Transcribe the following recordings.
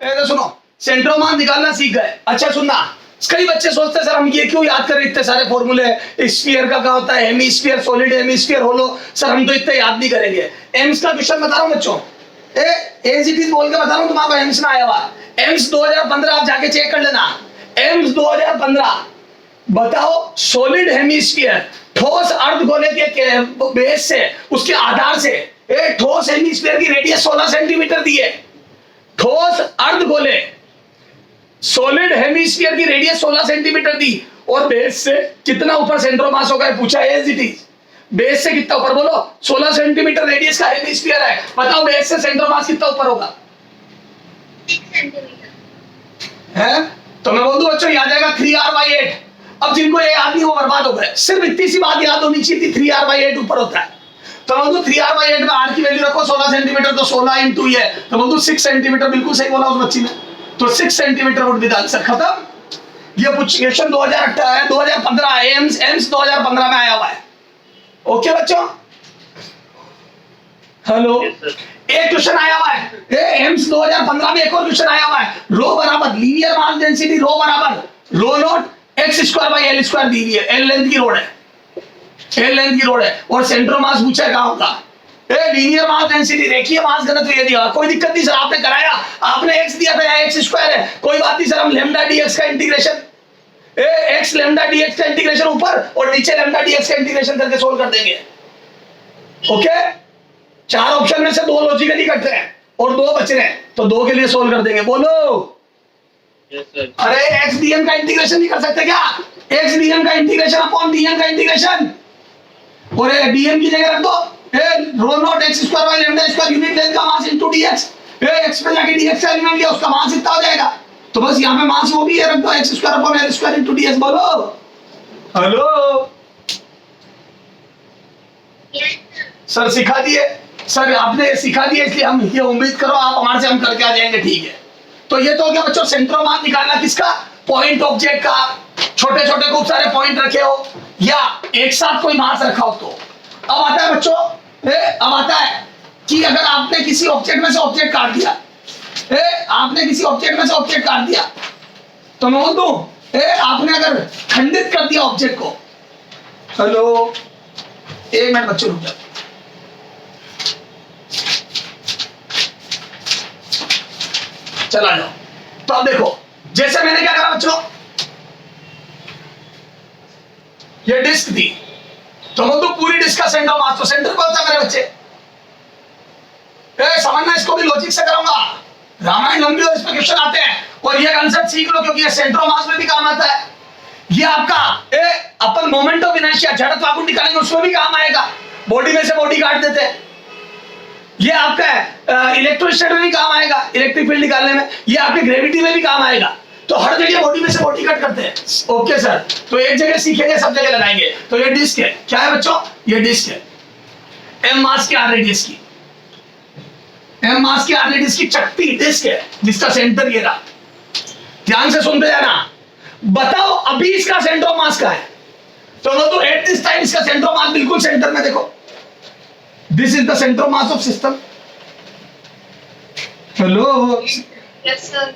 तो सुनो, सेंट्रोमास निकालना सीख गए। अच्छा सुनना, कई बच्चे सोचते हैं सर हम ये क्यों याद करें इतने सारे फॉर्मूले, स्फीयर का क्या होता है, हेमीस्फीयर, सॉलिड हेमीस्फीयर, होलो, सर हम तो इतने याद नहीं करेंगे। एम्स का क्वेश्चन बता रहा हूँ बच्चों, एजीटी बोल के बता रहा हूँ तुम्हारा एम्स में आया हुआ। एम्स 2015 आप जाके चेक कर लेना। एम्स 2015 बताओ, सॉलिड हेमीस्फीयर, ठोस अर्धगोले के बेस से, उसके आधार से ठोस हेमीस्फीयर की रेडियस 16 सेंटीमीटर दी है। ठोस अर्धगोले सॉलिड हेमीस्फीयर की रेडियस 16 सेंटीमीटर दी, और बेस से कितना ऊपर सेंट्रोमास होगा पूछा एज इट इज। बेस से कितना ऊपर बोलो, 16 सेंटीमीटर रेडियस का हेमीस्फीयर है, बताओ बेस से सेंट्रोमास कितना ऊपर होगा? 6 सेंटीमीटर है तो मैं बोल दूं बच्चों याद आएगा 3r/8। अब जिनको ये याद नहीं वो बर्बाद हो गए। सिर्फ इतनी सी बात याद होनी चाहिए थी, 3r/8 ऊपर होता है। तो मैं बोलूं 3r/8 में r की वैल्यू रखो 16 सेंटीमीटर, तो 16 इंटू ये, तो बोल दूं 6 सेंटीमीटर। बिल्कुल सही बोला उस बच्ची ने, तो 6 centimetre would be the answer. खत्म। ये क्वेश्चन 2015 एम्स 2015 में आया हुआ है। ओके बच्चों, हेलो, एक क्वेश्चन आया हुआ है एम्स 2015 में। एक और क्वेश्चन आया हुआ है, रो बराबर लीनियर मास डेंसिटी, रो बराबर रो नॉट x²/l² दी हुई है। एल लेंथ की रोड है, एल लेंथ की रोड है, और सेंट्रोमास पूछा कहां होगा? लीनियर मास डेंसिटी, रेखीय मास घनत्व ये दिया। कोई दिक्कत नहीं सर, आपने कराया, आपने x दिया था, यहाँ x² है, कोई बात नहीं सर, हम लैम्डा dx का इंटीग्रेशन, x लैम्डा dx का इंटीग्रेशन ऊपर और नीचे लैम्डा dx का इंटीग्रेशन करके सोल्व कर देंगे। ओके, 4 ऑप्शन में से 2 लॉजिकली कट रहे हैं और 2 बच रहे हैं, तो 2 के लिए सोल्व कर देंगे। बोलो अरे x dm का इंटीग्रेशन नहीं कर सकते क्या? x dm का इंटीग्रेशन अपॉन dm का इंटीग्रेशन, और dm की जगह रख दो रो नॉट x²/λ² यूनिट लेंथ का मास इनटू dx। x पे जाके dx का एलिमेंट लिया, उसका मास इतना हो जाएगा, तो बस यहाँ पे मास वो भी है, रख दो x²/l² इनटू dx। बोलो हेलो सर, सिखा दिए सर, आपने सिखा दिए, इसलिए हम ये उम्मीद करो आप हमारे से हम करके आ जाएंगे। ठीक है, तो ये तो हो गया बच्चों सेंट्रोमास निकालना किसका? पॉइंट ऑब्जेक्ट का। छोटे छोटे खूब सारे पॉइंट रखे हो या एक साथ कोई मास रखा हो। तो अब आता है बच्चों, अब आता है कि अगर आपने किसी ऑब्जेक्ट में से ऑब्जेक्ट काट दिया, आपने किसी ऑब्जेक्ट में से ऑब्जेक्ट काट दिया, तो मैं बोल दूं आपने अगर खंडित कर दिया ऑब्जेक्ट को। हेलो, एक मिनट बच्चों रुक जाओ। चला जाओ। तो अब देखो, जैसे मैंने क्या करा बच्चों, ये डिस्क थी, तो बोल दो पूरी डिस्क का सेंटर मास, तो सेंटर पे होता है मेरे बच्चे। समझना, इसको भी लॉजिक से करूंगा, रामायण लंबी और इसमें क्वेश्चन आते हैं, और ये कांसेप्ट सीख लो क्योंकि ये सेंट्रोमास में भी काम आता है। ये आपका अपन मोमेंट ऑफ इनर्शिया, जड़त्व आघूर्ण निकालेंगे, उसमें भी काम आएगा। बॉडी में से बॉडी काट देते हैं, ये आपका इलेक्ट्रोस्टैटिक में भी काम आएगा, इलेक्ट्रिक फील्ड निकालने में। ये आपके ग्रेविटी में भी काम आएगा। तो हर जगह बॉडी में से बॉडी कट करते हैं। ओके सर, तो एक जगह सीखेंगे सब जगह लगाएंगे। तो ये डिस्क है, क्या है बच्चों? ये डिस्क है, एम मास की, आर रेडियस की, एम मास की, आर रेडियस की चकती डिस्क है, जिसका सेंटर ये रहा। ध्यान से सुनते जाना। बताओ अभी इसका सेंटर ऑफ मास का है, तो एट दिस टाइम इसका सेंटर ऑफ मास बिल्कुल सेंटर में देखो। This is the centre of mass of system. Hello, yes sir,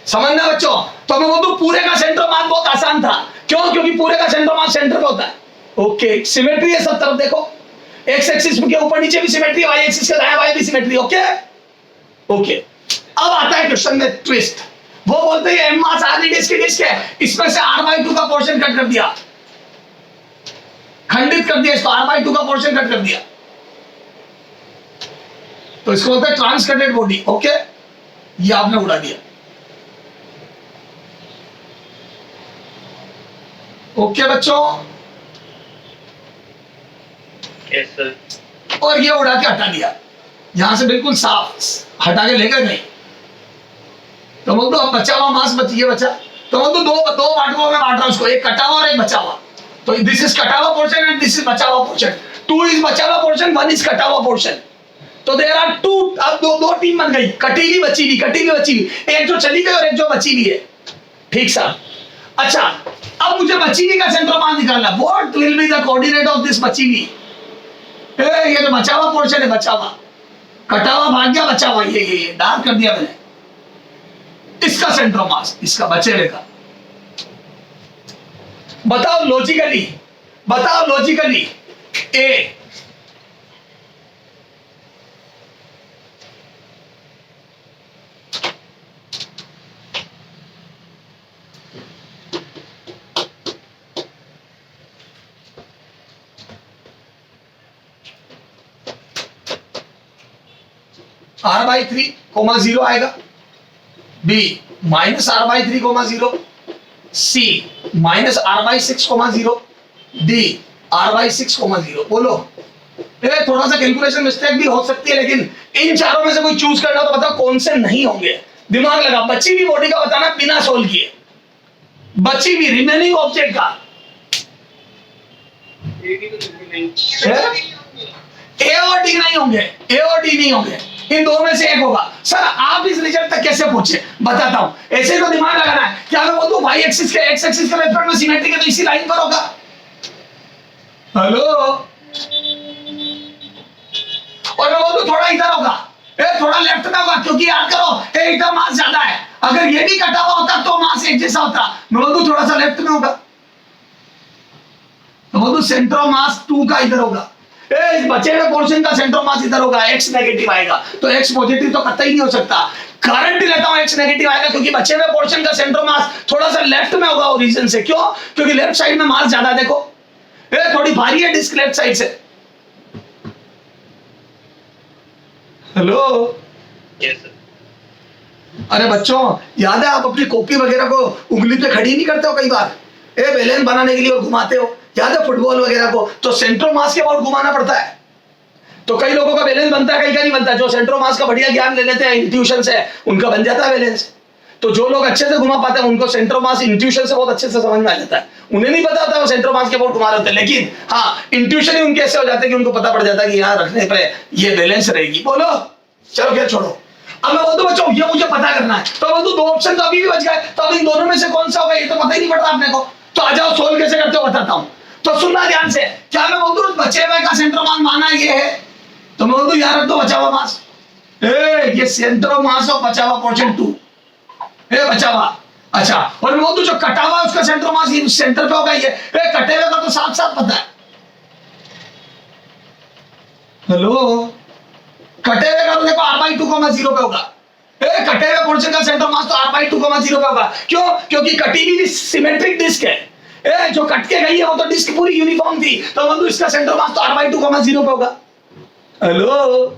समझना बच्चों। तो मैं बोलूं पूरे का सेंटर ऑफ मास बहुत आसान था। क्यों? क्योंकि पूरे का सेंटर ऑफ मास सेंटर पे होता है। ओके, सिमेट्री है सब तरफ देखो, एक्स एक्सिस के ऊपर नीचे भी सिमेट्री, वाई एक्सिस के दाएं बाएं भी सिमेट्री। ओके ओके, अब आता है क्वेश्चन में ट्विस्ट। वो बोलते हैं एम मास आर रेडियस की डिस्क है, इसमें से r/2 का पोर्शन कट कर दिया, खंडित कर दिया इसको, r/2 का पोर्शन कट कर दिया, तो इसको बोलते हैं ट्रांसकटेड बॉडी। ओके, ये आपने उड़ा दिया। ओके बच्चों, यस सर, और ये उड़ा के हटा दिया, यहां से बिल्कुल साफ हटा के लेकर नहीं। तो बोल दो अब बचा हुआ मास बचिए बचा, तो बोल दो दो पार्टों में बांट रहा हूं उसको, एक कटा हुआ और एक बचा हुआ। तो दिस इज कटा हुआ पोर्शन एंड दिस इज बचा हुआ पोर्शन। 2 इज बचा हुआ पोर्शन, 1 इज कटा हुआ पोर्शन। तो देयर आर 2, अब दो टीम बन गई, कटीली बची हुई, कटीली बची हुई, एक जो चली गई और एक जो बची हुई है। ठीक सर, अच्छा अब मुझे बची हुई का सेंटर ऑफ मास निकालना। What will be the coordinate of this बची हुई? ये जो बचा हुआ पोर्शन है, बचा हुआ, कटा हुआ भाग गया, बचा हुआ, ये डार्क कर दिया मैंने। इसका सेंट्रोमास, इसका बचे हुए का। बताओ लॉजिकली, बताओ लॉजिकली ए r/3, 0 आएगा, बी -r/3, 0, सी -r/6, 0, डी r/6, 0। बोलो, ये थोड़ा सा कैलकुलेशन मिस्टेक भी हो सकती है, लेकिन इन चारों में से कोई चूज करना तो बताओ कौन से नहीं होंगे। दिमाग लगा, बची हुई बॉडी का बताना बिना सोल्व किए, बची हुई रिमेनिंग ऑब्जेक्ट का। ए और डी नहीं होंगे, ए और डी नहीं होंगे, इन दो में से एक होगा। सर आप इस रिजल्ट तक कैसे पहुंचे, बताता हूं। ऐसे तो दिमाग लगाना है, क्या मैं बोलूं वाई एक्सिस के एक्स एक्सिस के रेस्पेक्ट में सिमेट्रिक है तो इसी लाइन पर होगा। हेलो, और मैं बोलूं थोड़ा इधर होगा, थोड़ा लेफ्ट में होगा, क्योंकि याद करो इधर मास ज्यादा है, अगर ये भी कटा हुआ होता तो मास एक जैसा होता। मैं बोलूं थोड़ा सा लेफ्ट में होगा, मैं बोलूं सेंट्रोमास 2 का इधर होगा, इस बचे हुए पोर्शन का सेंट्रोमास इधर होगा, x नेगेटिव आएगा, तो x पॉजिटिव तो कतई नहीं हो सकता। करंट लेता हूं x नेगेटिव आएगा, क्योंकि बचे हुए पोर्शन का सेंट्रोमास थोड़ा सा लेफ्ट में होगा ओरिजिन से। क्यों? क्योंकि लेफ्ट साइड में मास ज्यादा, देखो थोड़ी भारी है डिस्क लेफ्ट साइड से। हेलो, अरे बच्चों याद है, आप अपनी कॉपी वगैरह को उंगली पे खड़ी नहीं करते हो कई बार, बैलेंस बनाने के लिए और घुमाते हो, याद है फुटबॉल वगैरह को, तो सेंट्रोमास के अबाउट घुमाना पड़ता है। तो कई लोगों का बैलेंस बनता है, कई का नहीं बनता। जो सेंट्रोमास का बढ़िया ज्ञान ले लेते हैं इंट्यूशन से, उनका बन जाता है बैलेंस। तो जो लोग अच्छे से घुमा पाते हैं उनको सेंट्रोमास इंट्यूशन से बहुत अच्छे से समझ में आ जाता है। उन्हें नहीं पता होता वो सेंट्रोमास के अबाउट घुमा रहे होते, लेकिन हाँ इंट्यूशन ही उनके ऐसे हो जाते हैं कि उनको पता पड़ जाता है कि यहाँ रखने पर ये बैलेंस रहेगी। बोलो, चलो क्या छोड़ो। अब मैं बोलता बच्चों ये मुझे पता करना है, तो बोलूं दो ऑप्शन तो अभी भी बच गए, तो अब इन दोनों में से कौन सा होगा ये तो पता ही नहीं पड़ता आपने को। तो आ जाओ सोल्व कैसे करते हो बताता हूं, तो सुनना ध्यान से। क्या मैं बोलूं बचे हुए का सेंट्रोमास माना ये है, तो मैं बोलूं यार तो बचा हुआ मास, ये सेंट्रोमास ऑफ बचा हुआ पोर्शन 2, बचा हुआ। अच्छा, और मैं बोलूं जो कटा हुआ उसका सेंट्रोमास सेंटर पे होगा, ये कटे हुए का तो साफ साफ पता है। हेलो, कटे हुए का तो देखो r/2, 0 पे होगा, कटे हुए पोर्शन का सेंट्रोमास तो r/2, 0 पे होगा। क्यों? क्योंकि कटी हुई सिमेट्रिक डिस्क है, जो कट के गई है वो तो डिस्क पूरी यूनिफॉर्म थी, तो बंधु इसका सेंट्रोमास तो r/2, 0 पे होगा। हेलो,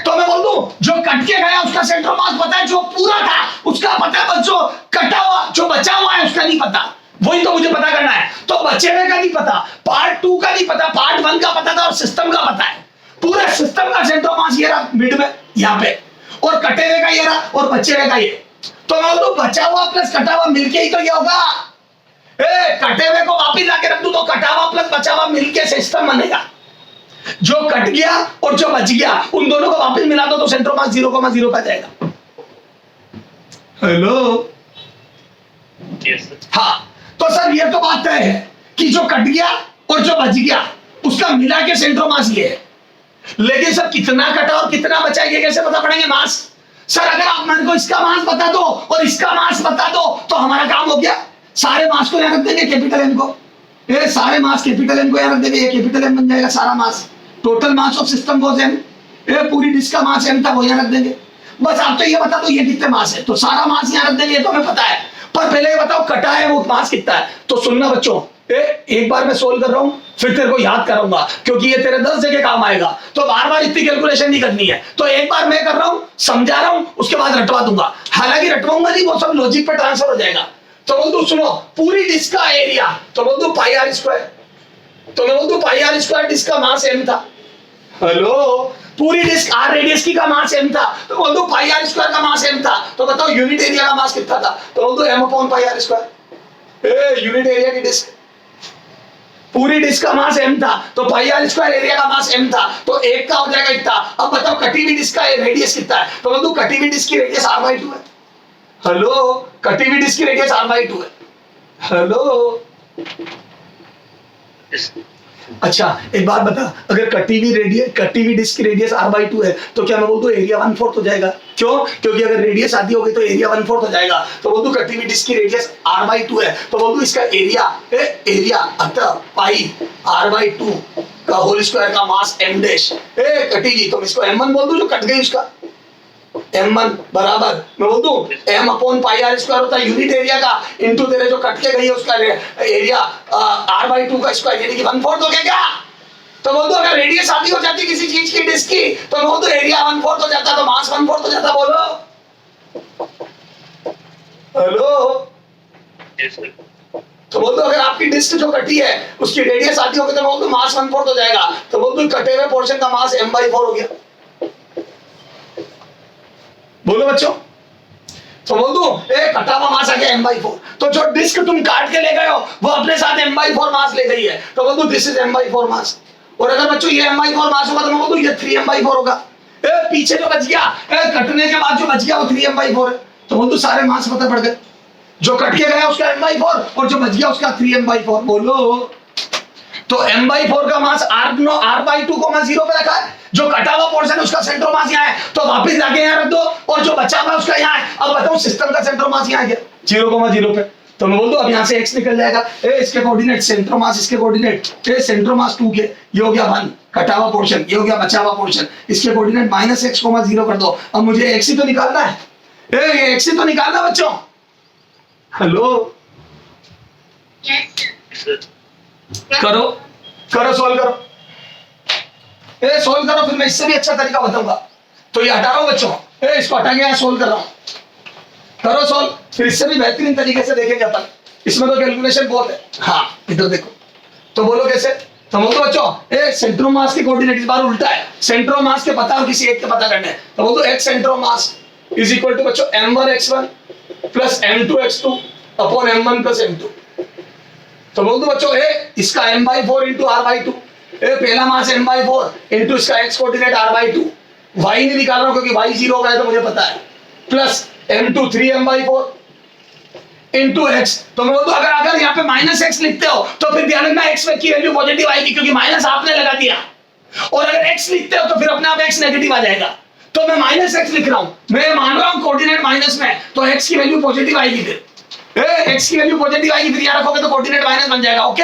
तो मैं बोल दूं जो कट के गया उसका सेंट्रोमास पता है, जो पूरा था उसका पता है, बस जो कटा हुआ जो बचा हुआ है उसका नहीं पता, वही तो मुझे पता करना है। तो बचे हुए का नहीं पता, पार्ट 2 का नहीं पता, पार्ट 1 का पता था और सिस्टम का पता है। पूरे सिस्टम का सेंट्रोमास ये रहा मिड में यहाँ पे, और कटे हुए का ये रहा और बचे हुए का ये। तो मैं बोलूं बचा हुआ प्लस कटा हुआ मिलके ही तो ये होगा। कटे हुए को वापिस लाके रख दूं तो कटा हुआ प्लस बचा हुआ मिलके सिस्टम बनेगा। जो कट गया और जो बच गया उन दोनों को वापस मिला दो तो सेंट्रोमास 0,0 पे जाएगा। हेलो, हाँ तो सर ये तो बात तय है कि जो कट गया और जो बच गया उसका मिला के सेंट्रोमास ये है, लेकिन सर कितना कटा और कितना बचा ये कैसे पता पड़ेंगे मास? सर अगर आप मेरे को इसका मास बता दो और इसका मास बता दो तो हमारा काम हो गया। सारे मास को यहाँ रख देंगे कैपिटल एम को, ये सारे मास कैपिटल एम को यहाँ रख देंगे, ये कैपिटल एम बन जाएगा सारा मास। Total mass of system was M, ये पूरी डिस्क का मास एम था वो यहाँ रख देंगे। बस आप तो ये बता दो ये कितने मास है, तो सारा मास यहाँ रख देंगे, ये तो हमें पता है। पर पहले ये बताओ कटा है वो मास कितना है। तो सुनना बच्चों, एक बार मैं सोल्व कर रहा हूं फिर तेरे को याद कराऊंगा क्योंकि ये तेरे 10 जगह काम आएगा, तो बार बार इतनी कैलकुलेशन नहीं करनी है। तो एक बार मैं कर रहा हूं, समझा रहा हूं, उसके बाद रटवा दूंगा। हालांकि रटवाऊंगा नहीं, वो सब लॉजिक पे ट्रांसफर हो जाएगा। तो बोल दो सुनो, पूरी डिस्क का एरिया तो बोल दो पाई r स्क्वायर, तो मैं बोल दो पाई r स्क्वायर डिस्क का मास m था। हेलो, पूरी डिस्क r रेडियस की का मास m था, तो बोल दो पाई r स्क्वायर का मास m था। तो बताओ यूनिट एरिया का मास कितना था? तो बोल दो m पाई r स्क्वायर। यूनिट एरिया की डिस्क, पूरी डिस्क का मास m था तो पाई r स्क्वायर एरिया का मास m था, तो एक का हो जाएगा इतना। अब बताओ कटी हुई डिस्क का रेडियस कितना है? तो बोल दो कटी हुई डिस्क की रेडियस r/2 है। हेलो, कटी हुई डिस्क की रेडियस r/2 है। हेलो, अच्छा एक बात बता, अगर कटी हुई डिस्क की रेडियस r/2 है तो क्या मैं बोल दूं एरिया 1/4 हो जाएगा? क्यों? क्योंकि अगर रेडियस आधी हो गई तो एरिया 1/4 हो जाएगा। तो बोल दूं कटी हुई डिस्क की रेडियस r/2 है तो बोल दूं इसका एरिया अतः पाई r/2 का होल स्क्वायर का मास m डैश कटी गई तो मैं इसको m1 बोल दूं जो कट गई उसका m1 बराबर मैं बोल दूं m/πr² होता है यूनिट एरिया का इनटू तेरे जो कट के गई है उसका एरिया r/2 का स्क्वायर यानी कि 1/4 हो गया क्या? तो बोल दो अगर रेडियस आधी हो जाती किसी चीज की डिस्क की तो बोल दो एरिया 1/4 हो जाता तो मास 1/4 हो जाता। बोलो हेलो। Yes, sir. तो बोल दो अगर आपकी डिस्क जो कटी है उसकी रेडियस आधी हो गई तो बोल दो मास 1/4 हो जाएगा। तो बोल दो कटे हुए पोर्शन का मास m/4 हो गया। बोलो बच्चों। तो बोल दो कटा हुआ मास आ गया m/4 तो जो डिस्क तुम काट के ले गए हो वो अपने साथ m/4 मास ले गई है तो बोल दो दिस इज m/4 मास। और अगर बच्चों ये m/4 मास होगा तो मैं बोल दूं ये 3m/4 होगा। पीछे जो बच गया कटने के बाद जो बच गया वो 3m/4 है तो बोल दो सारे मास पता पड़ गए। जो कट के गया उसका m/4 और जो बच गया उसका 3m/4। बोलो तो m/4 का मास r/2 को मैं 0 पे रखा है। जो कटा हुआ पोर्शन उसका सेंट्रो मास यहाँ है तो वापस जाके यहाँ रख दो और जो बचा हुआ उसका यहाँ है। अब बताओ सिस्टम का सेंट्रो मास यहाँ गया 0,0 पे तो मैं बोल दो अब यहाँ से x निकल जाएगा। इसके कोऑर्डिनेट सेंट्रो मास इसके कोऑर्डिनेट सेंट्रो मास 2 के ये हो गया 1 कटा हुआ पोर्शन ये हो गया बचा हुआ पोर्शन इसके कोऑर्डिनेट -x,0 कर दो। अब मुझे x ही तो निकालना है ये x ही तो निकालना बच्चों। Hello Yes, Yes, sir. करो करो सॉल्व करो सोल्व करो फिर मैं इससे भी अच्छा तरीका बताऊंगा। तो ये हटा रहा हूं बच्चों इसको हटा के सोल्व कर रहा हूं। करो सोल्व फिर इससे भी बेहतरीन तरीके से देखेंगे अपन। इसमें तो कैलकुलेशन बहुत है। हाँ इधर देखो तो बोलो कैसे। तो बोलो बच्चों सेंट्रो मास की कोऑर्डिनेट इस बार उल्टा है। सेंट्रो मास के पता हो किसी एक के पता करने हैं तो बोलो x centre of mass is equal to बच्चों m1x1 plus m2x2 upon m1 plus m2। तो बोल दो बच्चों इसका m/4 इंटू r/2 पहला मास m/4 इंटू इसका x कोऑर्डिनेट r/2 y नहीं निकाल रहा हूं क्योंकि y 0 होगा तो मुझे पता है plus m2 3m/4 into x। तो मैं बोल दो अगर यहाँ पे -x लिखते हो तो फिर ध्यान रखना x की वैल्यू पॉजिटिव आएगी क्योंकि माइनस आपने लगा दिया और अगर x लिखते हो तो फिर अपने आप x नेगेटिव आ जाएगा। तो मैं -x लिख रहा हूं मैं मान रहा हूं कोऑर्डिनेट माइनस में तो x की वैल्यू पॉजिटिव आएगी फिर x की वैल्यू पॉजिटिव आएगी फिर यहां रखोगे तो कोऑर्डिनेट माइनस बन जाएगा। ओके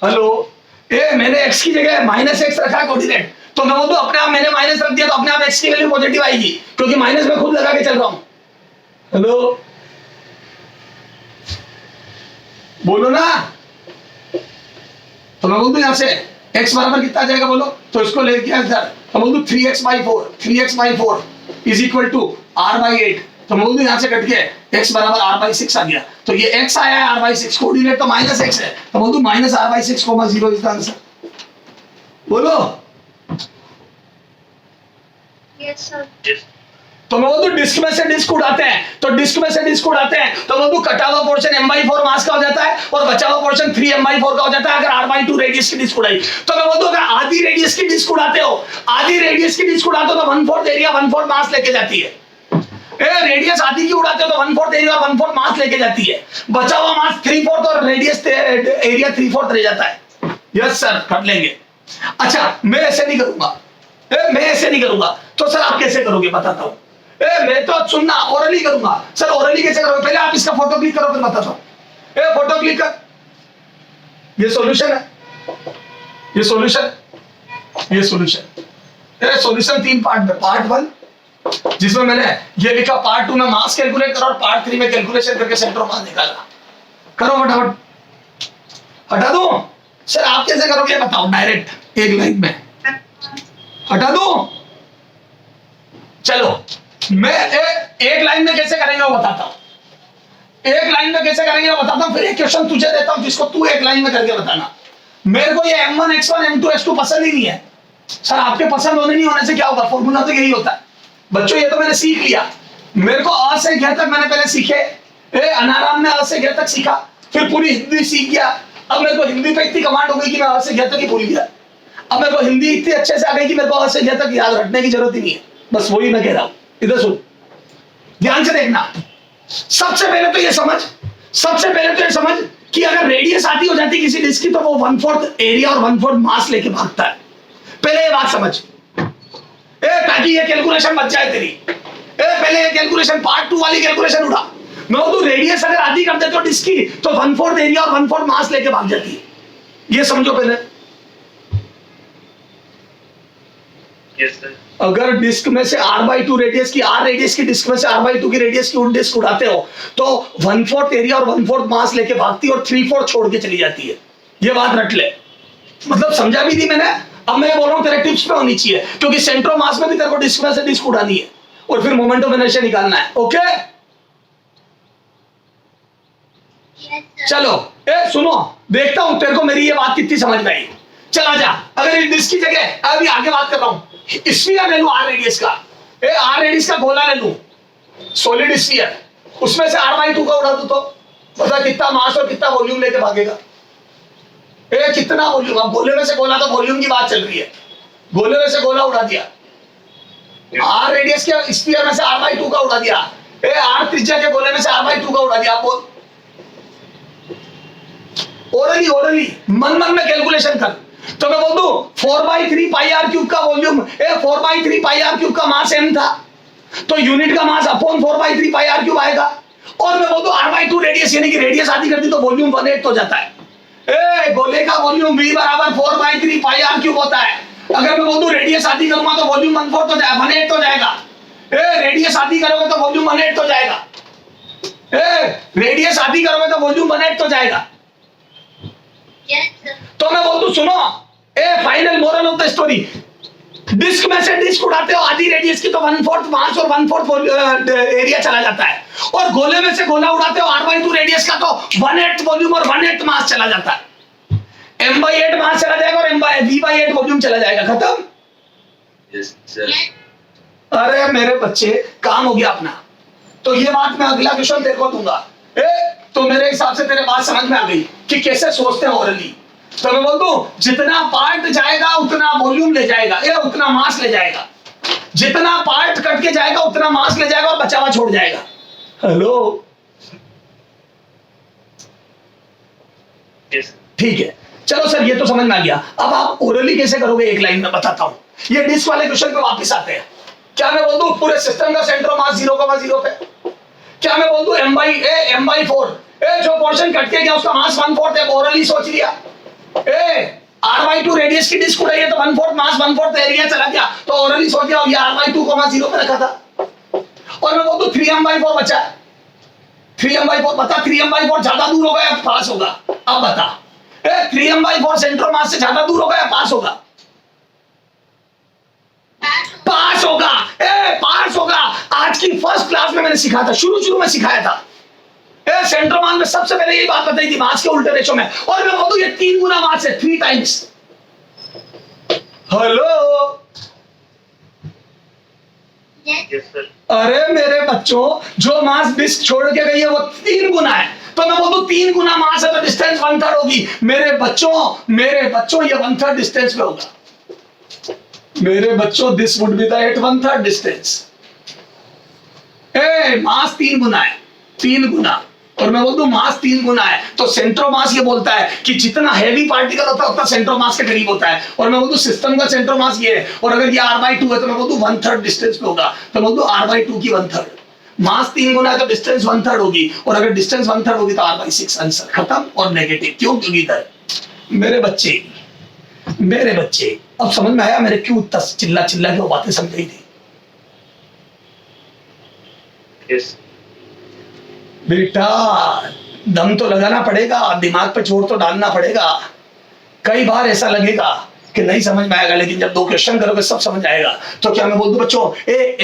हेलो मैंने x की जगह -x रखा है कोऑर्डिनेट तो मैं बोल दूं अपने आप मैंने माइनस रख दिया तो अपने आप x की वैल्यू पॉजिटिव आएगी क्योंकि माइनस में खुद लगा के चल रहा हूं। हेलो बोलो ना। तो मैं बोल दूं यहां से x बराबर कितना आ जाएगा बोलो। तो इसको ले गया इधर तो बोल दूं 3x/4 is equal to r/8 तो मैं बोल दूं यहां से कट के x बराबर r/6 आ गया। तो ये x आया है r/6 कोऑर्डिनेट तो -x है तो बोल दूं -r/6, 0 इज द आंसर। बोलो yes, sir. Yes. तो मैं बोल दूं डिस्क में से डिस्क उड़ाते हैं तो डिस्क में से डिस्क उड़ाते हैं तो बोल दूं कटा हुआ पोर्शन m/4 मास का हो जाता है और बचा हुआ पोर्शन 3m/4 का हो जाता है अगर r/2 रेडियस की डिस्क उड़ाई। तो मैं बोल दूं अगर आधी रेडियस की डिस्क उड़ाते हो आधी रेडियस की डिस्क उड़ाते हो तो 1/4 एरिया 1/4 मास लेके जाती है। रेडियस आधी की उड़ाते हो तो 1/4 एरिया 1/4 मास लेके जाती है। बचा हुआ मास 3/4 और रेडियस एरिया 3/4 रह जाता है। यस सर कर लेंगे। अच्छा मैं ऐसे नहीं करूंगा मैं ऐसे नहीं करूंगा तो सर आप कैसे करोगे बताता हूं। मैं तो सुनना ओरली करूंगा। सर ओरली कैसे करोगे पहले आप इसका फोटो क्लिक करो फिर बताता हूं। फोटो क्लिक कर ये सॉल्यूशन है ये सॉल्यूशन सॉल्यूशन 3 पार्ट में। पार्ट 1 जिसमें मैंने ये लिखा पार्ट 2 में मास कैलकुलेट करा और पार्ट 3 में कैलकुलेशन करके सेंट्रो मास निकाला। करो फटाफट हटा दो। सर आप कैसे करोगे बताओ डायरेक्ट एक लाइन में हटा दो। चलो मैं एक लाइन में कैसे करेंगे वो बताता हूं। एक लाइन में कैसे करेंगे वो बताता हूं फिर एक क्वेश्चन तुझे देता हूं जिसको तू एक लाइन में करके बताना। मेरे को ये m1x1 m2x2 पसंद ही नहीं है। सर आपके पसंद होने नहीं होने से क्या होगा फॉर्मूला तो यही होता है बच्चों। ये तो मैंने सीख लिया। मेरे को अ से घ तक मैंने पहले सीखे अनाराम में अ से घ तक सीखा फिर पूरी हिंदी सीख गया। अब मेरे को हिंदी पे इतनी कमांड हो गई कि मैं अ से घ तक ही भूल गया। अब मेरे को हिंदी इतनी अच्छे से आ गई कि मेरे को अ से घ तक याद रखने की जरूरत ही नहीं है। बस वही मैं कह रहा हूं। इधर सुन ध्यान से देखना। सबसे पहले तो ये समझ सबसे पहले तो ये समझ कि अगर रेडियस आधी हो जाती किसी डिस्क की तो वो 1/4 एरिया और 1/4 मास लेके भागता है। पहले ये बात समझ ताकि ये कैलकुलेशन बच जाए तेरी। पहले ये कैलकुलेशन पार्ट 2 वाली कैलकुलेशन उठा। मैं तो रेडियस अगर आधी कर दे तो डिस्क की तो 1/4 एरिया और 1/4 मास लेके भाग जाती है। ये समझो पहले। Yes, sir. अगर डिस्क में से r/2 रेडियस की डिस्क में से r/2 की रेडियस की डिस्क उड़ाते हो तो 1/4 एरिया और 1/4 मास लेके भागती है और 3/4 छोड़ के चली जाती है। ये बात रट ले। मतलब समझा भी थी मैंने। अब मैं बोल रहा हूं तेरे टिप्स पे होनी चाहिए क्योंकि सेंट्रो मास में भी तेरे को डिस्क में से डिस्क उड़ानी है और फिर मोमेंट ऑफ इनर्शिया निकालना है। Okay Yes, sir. चलो सुनो, देखता हूं तेरे को मेरी ये बात कितनी समझ में आई। चला जा। अगर इस डिस्क की जगह अभी आगे बात कर रहा हूं, स्फीयर ले लूं r रेडियस का। r रेडियस का गोला ले लूं, सॉलिड स्फीयर, उसमें से r/2 का उड़ा दूं तो बता कितना मास और कितना वॉल्यूम लेके भागेगा। कितना वॉल्यूम। अब गोले में से गोला, तो वॉल्यूम की बात चल रही है। गोले में से गोला उड़ा दिया, r रेडियस के स्फीयर में से r/2 का उड़ा दिया, r त्रिज्या के गोले में से r/2 का उड़ा दिया। आप बोल ओरली मन में कैलकुलेशन कर। तो मैं बोल दूं 4/3 पाई r क्यूब का वॉल्यूम, 4/3 पाई r क्यूब का मास m था तो यूनिट का मास अपॉन 4/3 पाई r क्यूब आएगा। और मैं बोल दूं r/2 रेडियस, यानी कि रेडियस आधी कर दी तो वॉल्यूम 1/8 हो जाता है। गोले का वॉल्यूम v बराबर 4/3 पाई r क्यूब होता है। अगर मैं बोल दूं रेडियस आधी करूंगा तो वॉल्यूम 1/4 तो 1/8 हो जाएगा। रेडियस आधी करोगे तो वॉल्यूम 1/8 हो जाएगा। रेडियस आधी करोगे तो वॉल्यूम 1/8 हो जाएगा। Yes, sir. तो मैं बोल दूं सुनो, final moral of the story, disc में से डिस्क उड़ाते हो आधी रेडियस की तो 1/4 मास और 1/4 एरिया चला जाता है, और गोले में से गोला उड़ाते हो r/2 रेडियस का तो 1/8 वॉल्यूम और 1/8 मास चला जाता है। m/8 मास चला जाएगा और v/8 वॉल्यूम चला जाएगा। खत्म। Yes, sir. Yes. अरे मेरे बच्चे, काम हो गया अपना। तो ये बात मैं अगला क्वेश्चन तेरे को दूंगा। तो मेरे हिसाब से तेरे बात समझ में आ गई कि कैसे सोचते हैं ओरली। तो मैं बोल दूं जितना पार्ट जाएगा उतना वॉल्यूम ले जाएगा, उतना मास ले जाएगा। जितना पार्ट कट के जाएगा उतना मास ले जाएगा और बचा हुआ छोड़ जाएगा। Hello, Yes. ठीक है। चलो सर, ये तो समझ में आ गया। अब आप ओरली कैसे करोगे एक लाइन में बताता हूं। ये डिस्क वाले क्वेश्चन पे वापस आते हैं। क्या मैं बोल दूं पूरे सिस्टम का सेंटर मास 0,0 पे? क्या मैं बोल दूं m/4, जो पोर्शन कट के गया उसका मास 1/4 है। ओरली सोच लिया। r/2 रेडियस की डिस्क उड़ाई है तो 1/4 मास 1/4 एरिया चला गया, तो ओरली सोच लिया ये r/2 0 पे रखा था। और मैं बोल दूं 3m/4 बचा। 3m/4 बता, 3m/4 ज्यादा दूर होगा या पास होगा? अब बता, 3m/4 सेंट्रल मास से ज्यादा दूर होगा या पास होगा? पास होगा। पास होगा। आज की फर्स्ट क्लास में मैंने सिखाया था, शुरू में सिखाया था। सेंट्रल मास में सबसे पहले यही बात बताई थी, मास के उल्टे रेशो में। और मैं बोलूं ये 3 गुना मास है, 3 टाइम्स। Hello, Yes, sir. अरे मेरे बच्चों, जो मास डिस्क छोड़ के गई है वो 3 गुना है। तो मैं बोलूं 3 गुना मास है तो डिस्टेंस 1/3 होगी। मेरे बच्चों ये 1/3 डिस्टेंस पे होगा। मेरे बच्चों, this would be the at 1/3 distance. Mass 3 गुना है, 3 गुना। और मैं बोल दूं मास 3 गुना है तो सेंट्रो मास ये बोलता है कि जितना हैवी पार्टिकल होता है उतना सेंट्रो मास के करीब होता है। और मैं बोल दूं सिस्टम का सेंट्रो मास ये है, और अगर ये r/2 है तो मैं बोल दूं 1/3 डिस्टेंस पे होगा। तो बोल दूं r/2 की 1/3। मास 3 गुना है तो डिस्टेंस 1/3 होगी, और अगर डिस्टेंस 1/3 होगी तो r/6। आंसर खत्म और नेगेटिव। क्यों? क्योंकि इधर मेरे बच्चे अब समझ में आया मेरे क्यों इतना चिल्ला के वो बातें समझाई थी? Yes. बेटा, दम तो लगाना पड़ेगा, दिमाग पे जोर तो डालना पड़ेगा। कई बार ऐसा लगेगा कि नहीं समझ में आएगा, लेकिन जब 2 क्वेश्चन करोगे सब समझ आएगा। तो क्या मैं बोल दूं बच्चों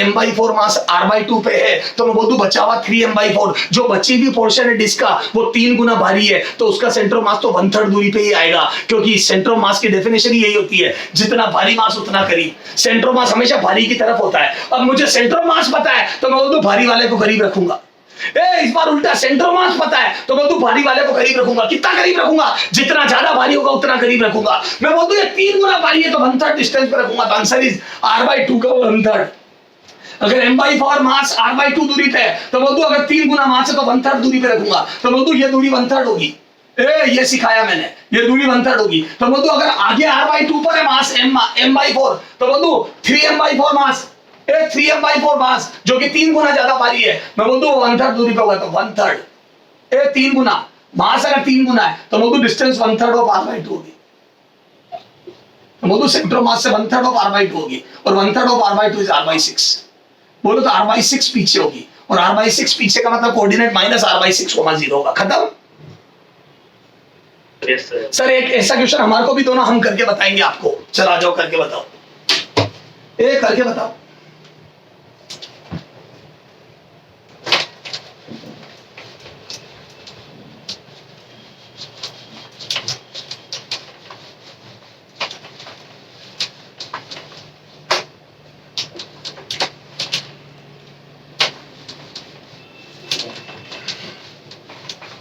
m/4 मास r/2 पे है तो मैं बोल दूं बचा हुआ 3m/4, जो बची भी पोर्शन है डिस्क का वो 3 गुना भारी है, तो उसका सेंट्रो मास तो 1/3 दूरी पे ही आएगा, क्योंकि सेंट्रो मास की डेफिनेशन ही यही होती है, जितना भारी मास उतना करीब। सेंट्रो मास हमेशा भारी की तरफ होता है। अब मुझे सेंट्रो मास पता है तो मैं बोल दूं भारी वाले को करीब रखूंगा। इस बार उल्टा, सेंट्रो मास पता है तो मैं बोल दूं भारी वाले को करीब रखूंगा। कितना करीब रखूंगा? जितना ज्यादा भारी होगा उतना करीब रखूंगा। मैं बोल दूं ये 3 गुना भारी है तो 1/3 डिस्टेंस पे रखूंगा। तो आंसर इज r/2 का 1/3। अगर m/4 मास r/2 दूरी पे है तो बोल दो अगर 3 गुना मास है तो 1/3 दूरी पे रखूंगा तो बोल दो ये दूरी 1/3 होगी। ये सिखाया मैंने, ये दूरी 1/3 होगी। तो बोल दो अगर आगे r/2 पर है मास m/4 तो बोल दो 3m/4 मास 3m/4 मास जो कि 3 गुना ज्यादा भारी है, मैं बोल दू 1/3 दूरी पे होगा तो 1/3 3 गुना मास अगर 3 गुना है तो बोल दू डिस्टेंस 1/3 ऑफ r/2 होगी। बोलो सेंट्रोमास से 1/3 ऑफ r/2 होगी और 1/3 ऑफ r/2 इज r/6। बोलो तो r/6 पीछे होगी और r/6 पीछे का मतलब कोऑर्डिनेट माइनस r/6 0 होगा। खत्म। Yes sir. सर एक ऐसा क्वेश्चन हमारे को भी दो ना, हम करके बताएंगे आपको। चल आ जाओ करके बताओ, करके बताओ।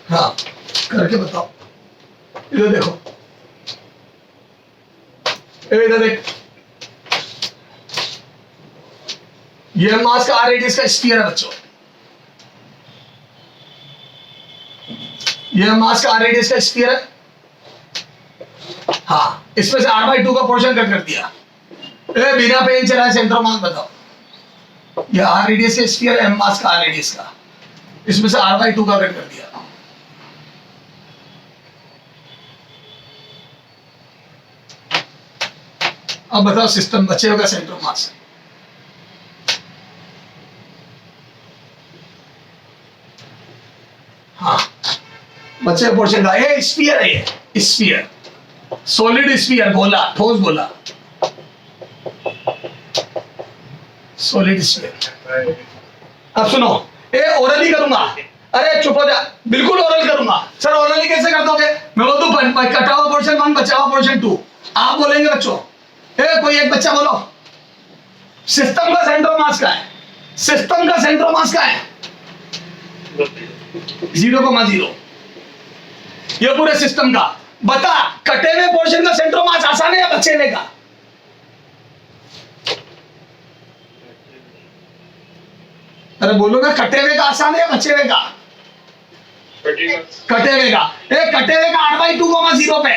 हाँ करके बताओ। इधर देखो, इधर देख, ये मास का रेडियस का स्फीयर है बच्चों, ये मास का रेडियस का स्फीयर है। हाँ इसमें से r/2 का पोर्शन कट कर दिया। बिना पेन चला है सेंट्रोमास बताओ। ये r रेडियस का स्फीयर है, m मास का r रेडियस का, इसमें से r/2 का कट कर दिया। अब बताओ सिस्टम बचे होगा सेंट्रोमास। हाँ बचे पोर्शन का ये स्फीयर है, ये स्फीयर, सॉलिड स्फीयर, गोला, ठोस गोला, सॉलिड स्फीयर। अब सुनो, ओरली करूंगा। अरे चुप हो जा, बिल्कुल ओरल करूंगा। सर ओरली कैसे कर दोगे? मैं बोल दूं कटा हुआ पोर्शन 1 बचा हुआ पोर्शन 2। आप बोलेंगे बच्चों, कोई एक बच्चा बोलो सिस्टम का सेंट्रोमास का है, सिस्टम का सेंट्रोमास का है 0,0। ये पूरे सिस्टम का बता, कटे हुए पोर्शन का सेंट्रोमास आसान है या बचे हुए का? अरे बोलो ना, कटे हुए का आसान है या बचे हुए का? कटे हुए का। कटे हुए का r/2, 0 पे,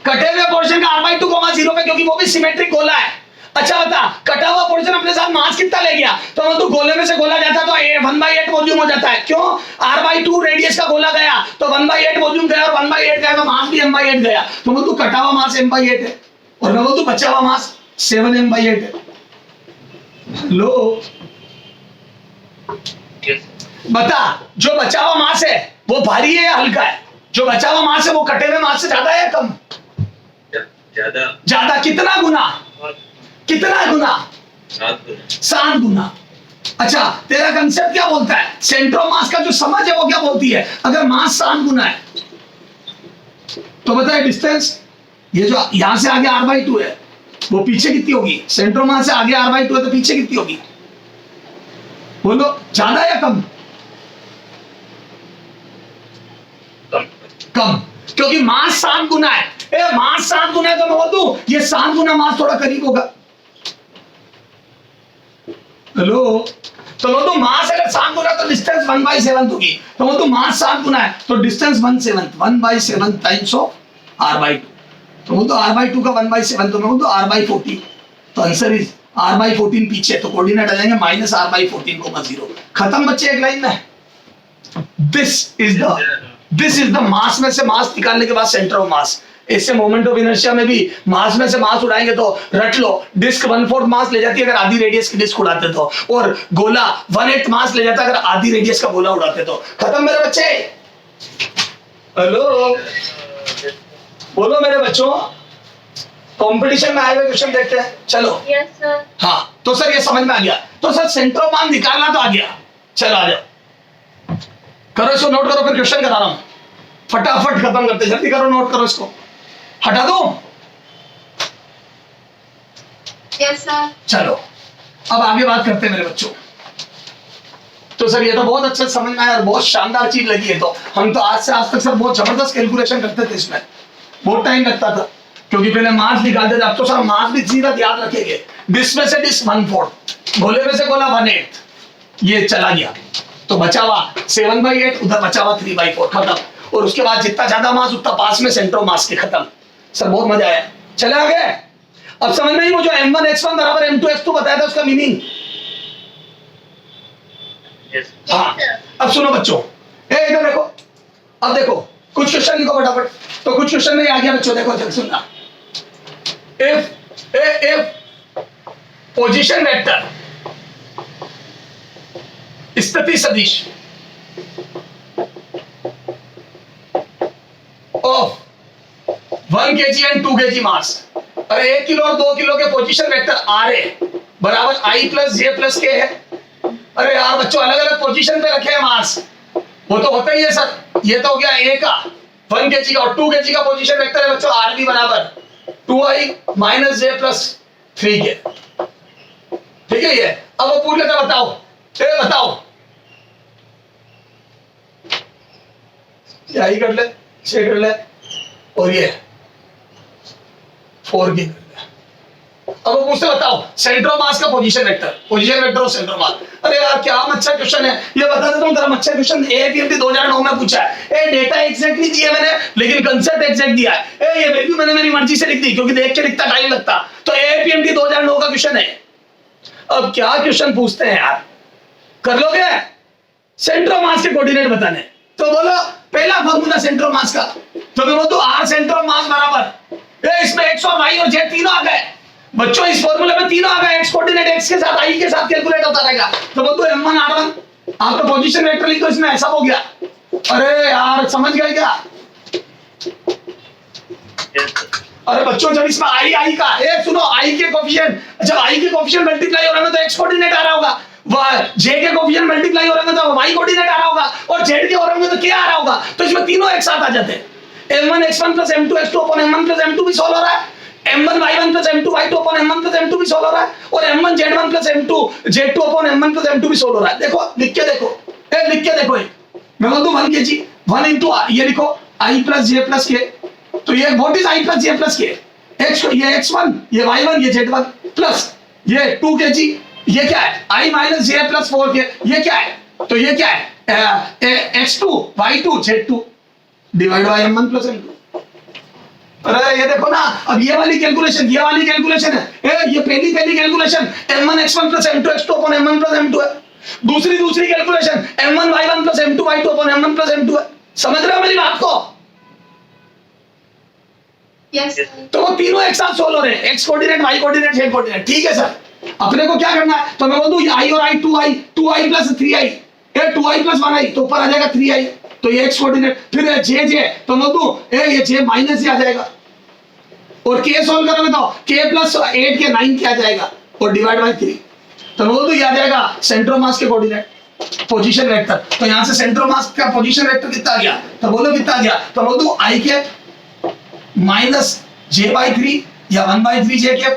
कटे हुए पोर्शन का r/2, 0 पे, क्योंकि वो भी सिमेट्रिक गोला है। अच्छा बता, कटा हुआ पोर्शन अपने साथ मास कितना ले गया? तो मतलब तो गोले में से गोला जाता तो 1/8 वॉल्यूम हो जाता है। क्यों? r/2 रेडियस का गोला गया तो 1/8 वॉल्यूम गया और 1/8 गया तो मास भी m/8 गया। तो मतलब तो कटा हुआ मास m/8 है और मैं बोलूं बचा हुआ मास 7m/8 है। लो बता, जो बचा हुआ मास है वो भारी है या हल्का है? जो बचा हुआ मास है वो कटे हुए मास से ज्यादा है या कम? ज्यादा। ज्यादा। कितना गुना? कितना गुना? 7 गुना। अच्छा तेरा कंसेप्ट क्या बोलता है? सेंट्रोमास का जो समझ है वो क्या बोलती है? अगर मास 7 गुना है तो बताए डिस्टेंस, ये जो यहां से आगे r/2 है वो पीछे कितनी होगी? सेंट्रोमास से आगे r/2 है तो पीछे कितनी होगी? बोलो ज्यादा या कम? कम, क्योंकि मास 7 गुना है। मास 7 गुना है तो मैं बोल दूं ये 7 गुना मास थोड़ा करीब होगा। हेलो, तो बोल दो मास अगर 7 गुना तो डिस्टेंस 1/7 होगी। तो बोल दो मास 7 गुना है तो डिस्टेंस 1/7 टाइम्स ऑफ r/2। तो बोल दो r/2 का 1/7 तो मैं बोल दो r/14। तो आंसर इज r/14 पीछे, तो कोऑर्डिनेट आ जाएंगे -r/14, 0। खत्म बच्चे एक लाइन में। दिस इज द मास में से मास निकालने के बाद सेंटर ऑफ मास। इससे मोमेंट ऑफ इनर्शिया में भी मास में से मास उड़ाएंगे तो रट लो, डिस्क 1/4 मास ले जाती है अगर आधी रेडियस की डिस्क उड़ाते तो, और गोला 1/8 मास ले जाता है अगर आधी रेडियस का गोला उड़ाते तो। खत्म मेरे बच्चे? हेलो बोलो मेरे बच्चों, कंपटीशन में आए हुए क्वेश्चन देखते हैं। चलो यस सर। हाँ तो सर ये समझ में आ गया। तो सर सेंट्रोमास निकालना तो आ गया। चलो आ जाओ, करो इसको, नोट करो, फिर क्वेश्चन करा रहा हूं। फटाफट खत्म करते, जल्दी करो, नोट करो, इसको हटा दो। Yes sir. चलो अब आगे बात करते हैं मेरे बच्चों। तो सर ये तो बहुत अच्छा समझ में आया और बहुत शानदार चीज लगी है। तो हम तो आज से आज तक सर बहुत जबरदस्त कैलकुलेशन करते थे, इसमें बहुत टाइम लगता था क्योंकि पहले मास निकालते थे। अब तो सर मास भी सीधा याद रखेंगे, डिस्क में से डिस्क 1/4 गोले में से गोला 1/8, ये चला गया तो बचा हुआ 7/8, उधर बचा हुआ 3/4, खत्म। और उसके बाद जितना ज्यादा मास उतना पास में सेंटर ऑफ मास के, खत्म। सर बहुत मजा आया, चले आगे। अब समझ में आई वो जो m1x1 बराबर m2x2 बताया था उसका मीनिंग? Yes. हाँ, अब सुनो बच्चों, इधर देखो, अब देखो कुछ क्वेश्चन लिखो फटाफट। तो कुछ क्वेश्चन में आ गया बच्चों, देखो जब सुनना, if पोजीशन वेक्टर स्थिति सदिश ऑफ 1 kg एंड 2 kg मास, अरे 1 किलो और 2 किलो के पोजीशन वेक्टर RA बराबर I प्लस जे प्लस के है। अरे यार बच्चों, अलग अलग पोजीशन पे रखे हैं मास, वो तो होता ही है सर। ये तो हो गया A का 1 kg का, और 2 kg का पोजीशन वेक्टर है बच्चों RB बराबर 2I माइनस जे प्लस 3K। ठीक है ये। अब वो पूछ लेता, बताओ बताओ, ये I कर ले, 6 कर ले, और ये 4K कर ले। अब वो मुझसे बताओ सेंटर ऑफ मास का पोजीशन वेक्टर और सेंटर ऑफ मास। अरे यार क्या अच्छा क्वेश्चन है, ये बता देता हूं तेरा अच्छा क्वेश्चन एपीएमटी 2009 में पूछा है। डेटा एग्जैक्ट नहीं दिया मैंने, लेकिन कंसेप्ट एग्जैक्ट दिया है। ये वैल्यू मैंने मेरी मर्जी से लिख दी, क्योंकि देख के लिखता टाइम लगता। तो एपीएमटी 2009 का क्वेश्चन है। अब क्या क्वेश्चन पूछते हैं यार, कर लोगे? सेंटर ऑफ मास के कोऑर्डिनेट बताने, तो बोलो पहला फॉर्मूला सेंटर ऑफ मास का, तो मैं बोलूं आर सेंटर ऑफ मास बराबर, इसमें एक्स और वाई और जेड तीनों आ गए बच्चों। इस फॉर्मूले में तीनों आ गए, एक्स कोऑर्डिनेट एक्स के साथ आई के साथ कैलकुलेट होता रहेगा। तो बोलो m1 r1, आपका पोजीशन वेक्टर लिख दो, इसमें ऐसा हो गया। अरे यार समझ गए क्या? Yes. अरे बच्चों जब इसमें आई का, सुनो, आई के कोफिशिएंट, जब आई के कोफिशिएंट मल्टीप्लाई हो रहे हैं तो एक्स कोऑर्डिनेट आ रहा होगा, जे के कोफिशिएंट मल्टीप्लाई हो रहे हैं तो वाई कोऑर्डिनेट आ रहा होगा, और जेड के हो रहे हैं तो क्या आ रहा होगा। तो इसमें तीनों एक साथ आ जाते हैं। m1x1 plus m2x2 upon m1 plus m2 भी सॉल्व हो रहा है, m1y1 plus m2y2 upon m1 plus m2 भी सॉल्व हो रहा है, और m1z1 plus m2z2 upon m1 plus m2 भी सॉल्व हो रहा है। देखो लिख के देखो, लिख के देखो, मैं बोल दूं 1 kg 1 into r, ये लिखो i plus j plus k। तो ये what is i plus j plus k? x, ये x1, ये y1, ये z1 प्लस ये 2 kg, ये क्या है i minus j plus 4k, ये क्या है? तो ये क्या है x2 y2 z2 divide by m1 plus m2। अरे ये देखो ना, अब ये वाली कैलकुलेशन है, ये पहली calculation m1x1 plus m2x2 upon m1 plus m2 है। दूसरी calculation m1y1 plus m2y2 upon m1 plus m2 है। समझ रहे हो मेरी बात को? Yes. तो वो तीनों एक साथ सोल्व हो रहे हैं, X coordinate, Y coordinate, Z coordinate. ठीक है सर, अपने को क्या करना है? तो मैं बोल दूं आई और आई 2i प्लस 3i, ये 2i प्लस 1i, तो ऊपर आ जाएगा 3i, तो ये एक्स कोऑर्डिनेट। फिर जे, तो मैं बोल दूं ये जे माइनस ही आ जाएगा, और k सॉल्व करोगे तो k प्लस 8 के 9 क्या आ जाएगा, और डिवाइड बाय 3। तो मैं बोल दूं ये आ जाएगा सेंटर ऑफ मास के कोऑर्डिनेट पोजीशन वेक्टर। तो यहां से सेंटर ऑफ मास का पोजीशन वेक्टर कितना आ गया? तो बोलो कितना आ गया? तो बोल दूं i के माइनस j बाई 3 या 1/3 j के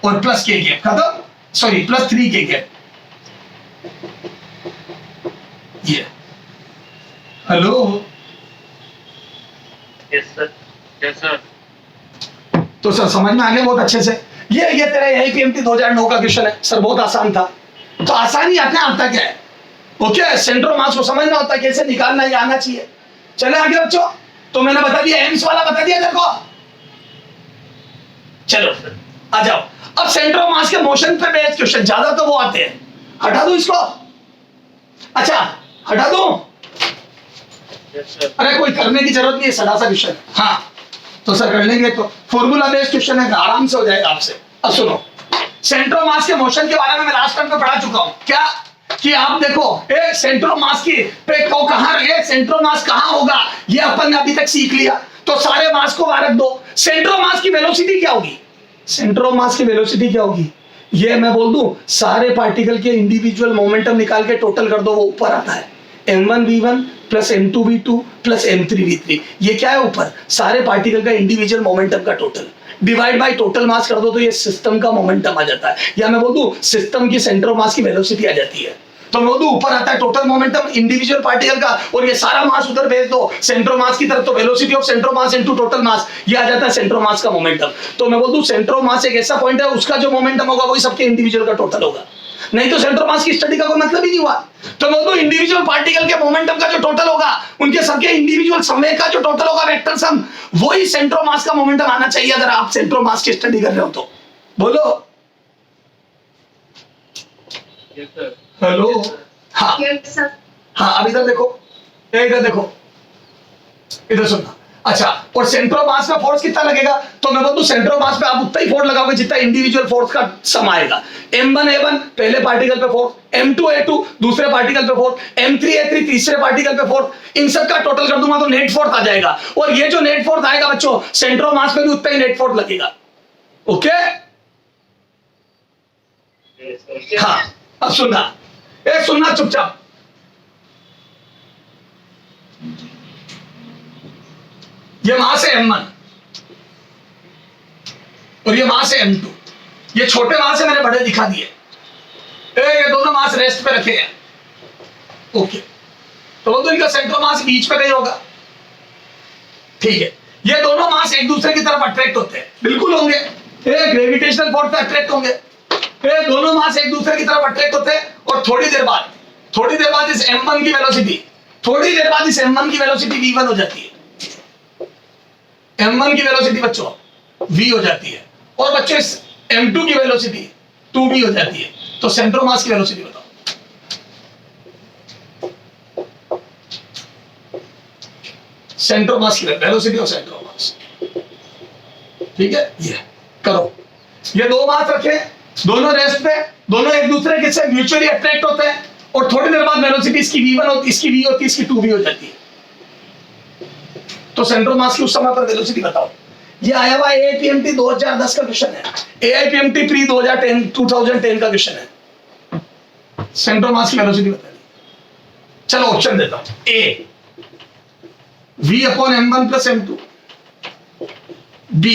और प्लस k के, खत्म। सॉरी प्लस 3k के। ये hello, Yes, sir. Yes, sir. तो सर समझ में आ गया बहुत अच्छे से। ये तेरा एपीएमटी 2009 का क्वेश्चन है सर, बहुत आसान था। तो आसानी आता क्या है? ओके, सेंटर मास को समझना होता है, कैसे निकालना ये आना चाहिए। चले आगे बच्चों, तो मैंने बता दिया, एम्स वाला बता दिया तेरे को। चलो आ जाओ, अब सेंटर ऑफ मास के मोशन पे बेस्ड क्वेश्चन ज्यादा तो वो आते हैं। हटा दूं इसको? अच्छा हटा दूं? Yes, sir. अरे कोई करने की जरूरत नहीं है, सदा सा क्वेश्चन। हाँ तो सर कर लेंगे, तो फॉर्मूला बेस्ड क्वेश्चन है, आराम से हो जाएगा आपसे। अब सुनो, सेंटर ऑफ मास के मोशन के बारे में मैं लास्ट टाइम पे पढ़ा चुका हूं। क्या कि आप देखो सेंटर ऑफ मास की पे को कहां रहे, सेंटर ऑफ मास कहां होगा, ये अपन ने अभी तक सीख लिया। तो सारे मास को वहां रख दो। सेंटर ऑफ मास की वेलोसिटी क्या होगी? सेंटर ऑफ मास की वेलोसिटी क्या होगी? ये मैं बोल दूं, सारे पार्टिकल के इंडिविजुअल मोमेंटम निकाल के टोटल कर दो, वो ऊपर आता है m1v1 plus m2v2 plus m3v3। ये क्या है ऊपर? सारे पार्टिकल का इंडिविजुअल मोमेंटम का total, divide by total mass कर दो तो ये सिस्टम का मोमेंटम आ जाता है, या मैं बोल दूं सिस्टम की सेंटर ऑफ मास की वेलोसिटी आ जाती है। तो मैं बोलूं ऊपर आता है टोटल मोमेंटम इंडिविजुअल पार्टिकल का, और ये सारा मास उधर भेज दो सेंट्रो मास की तरफ, तो velocity of centres mass into total mass, ये आ जाता है सेंट्रो मास का मोमेंटम। तो मैं बोल दूं सेंट्रो मास एक ऐसा पॉइंट है, उसका जो मोमेंटम होगा वही सबके इंडिविजुअल का टोटल होगा, नहीं तो सेंट्रो मास की स्टडी का कोई मतलब ही नहीं हुआ। तो मैं बोल दूं इंडिविजुअल पार्टिकल के मोमेंटम का जो टोटल होगा, उनके सबके इंडिविजुअल समय का जो टोटल होगा वेक्टर सम, वही सेंट्रो मास का मोमेंटम आना चाहिए अगर आप सेंट्रो मास की स्टडी कर रहे हो तो। बोलो Yes, sir. हेलो। हाँ Yes, sir. हाँ, अब इधर देखो, इधर देखो, इधर सुनना। अच्छा, और सेंट्रो मास में फोर्स कितना लगेगा, तो मैं बोलूं सेंट्रो मास पे आप उतना ही फोर्स लगाओगे जितना इंडिविजुअल फोर्स का सम आएगा। m1a1 पहले पार्टिकल पे फोर्स, m2a2 दूसरे पार्टिकल पे फोर्स, m3a3 तीसरे पार्टिकल पे फोर्स, इन सब का टोटल कर दूंगा तो नेट फोर्स आ जाएगा, और ये जो नेट फोर्स आएगा बच्चों सेंट्रो मास पे भी उतना ही नेट फोर्स लगेगा। Okay Yes, sir. हाँ, अब सुनना, ए सुनना चुपचाप। ये मास है m1 और ये मास है m2, ये छोटे मास है मैंने बड़े दिखा दिए, ये दोनों मास रेस्ट पे रखे हैं। ओके, तो इनका सेंट्रो मास बीच पे कहीं होगा, ठीक है। ये दोनों मास एक दूसरे की तरफ अट्रैक्ट होते हैं, बिल्कुल होंगे, ये ग्रेविटेशनल फोर्स पे अट्रैक्ट होंगे, ये दोनों मास एक दूसरे की तरफ अट्रैक्ट होते हैं, और थोड़ी देर बाद इस m1 की वेलोसिटी, थोड़ी देर बाद इस m1 की वेलोसिटी v1 हो जाती है, m1 की वेलोसिटी बच्चों v हो जाती है, और बच्चों इस m2 की वेलोसिटी 2v हो जाती है। तो सेंट्रो मास की वेलोसिटी बताओ। सेंट्रो मास की वेलोसिटी और सेंट्रो मास, ठीक है। ये करो, ये दो मास रखे, दोनों रेस्ट पे, दोनों एक दूसरे के से म्यूचुअली अट्रैक्ट होते हैं, और थोड़ी देर बाद वेलोसिटी इसकी v1 होती, इसकी v होती है, इसकी 2v हो जाती है। तो सेंट्रो मास की उस समय पर वेलोसिटी बताओ। ये आया हुआ AIPMT 2010 का क्वेश्चन है, AIPMT प्री 2010 का क्वेश्चन है। सेंट्रो मास की वेलोसिटी बता दी। चलो ऑप्शन देता हूं, A v upon m1 plus m2, B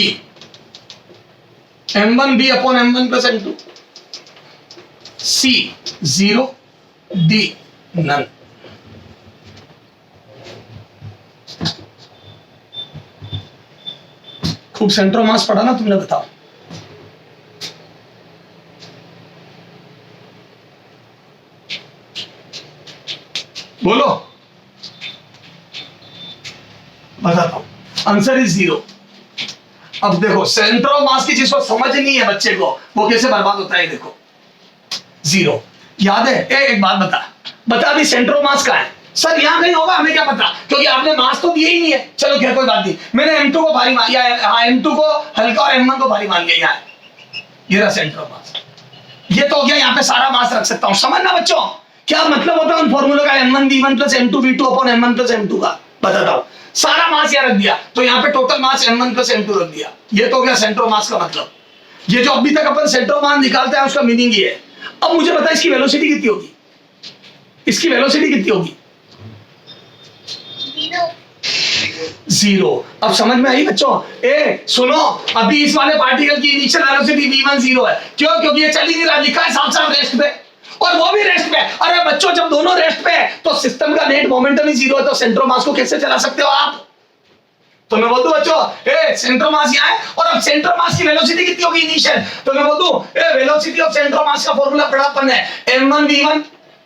m1 b upon m1 plus m2, C 0, D none। खूब सेंट्रो मास पढ़ा ना तुमने, बताओ। बोलो, बताता हूं, आंसर इज 0। अब देखो सेंट्रो मास की जिसको समझ नहीं है बच्चे को, वो कैसे बर्बाद होता है, देखो 0 याद है। एक बात बता अभी सेंट्रो मास का है सर, यहां कहीं होगा, हमें क्या पता, क्योंकि आपने मास तो दिया ही नहीं है। चलो क्या, कोई बात नहीं, मैंने m2 को भारी मान लिया, हाँ m2 को हल्का और m1 को भारी मान लिया। यहाँ ये रहा सेंट्रो मास, ये तो हो गया, यहाँ पे सारा मास रख सकता हूँ। समझना बच्चों क्या मतलब होता है उन फॉर्मूलों का, m1 v1 plus m2 v2 upon m1 plus m2 का, बताता हूँ। सारा मास यहाँ रख दिया, तो यहाँ पे total mass m1 plus m2 रख दिया, ये तो हो गया सेंट्रो मास का मतलब। ये जो अभी तक अपन सेंट्रो मास निकालते हैं उसका मीनिंग ये है। अब मुझे पता है इसकी वेलोसिटी कितनी होगी, इसकी वेलोसिटी कितनी होगी, 0। अब समझ में आई बच्चों। ए सुनो, अभी इस वाले पार्टिकल की इनिशियल वेलोसिटी v1 0 है, क्यों, क्योंकि ये चल ही नहीं रहा, लिखा है साफ साफ रेस्ट पे, और वो भी रेस्ट पे। अरे बच्चों जब दोनों रेस्ट पे है तो सिस्टम का नेट मोमेंटम ही 0 है, तो सेंट्रो मास को कैसे चला सकते हो आप। तो मैं बोल दूं बच्चों, ए सेंट्रो मास यहाँ है, और अब सेंट्रो मास की वेलोसिटी कितनी होगी इनिशियल, तो मैं बोल दूं ए वेलोसिटी ऑफ सेंट्रो मास का फॉर्मूला बड़ा अपन है, m1 v1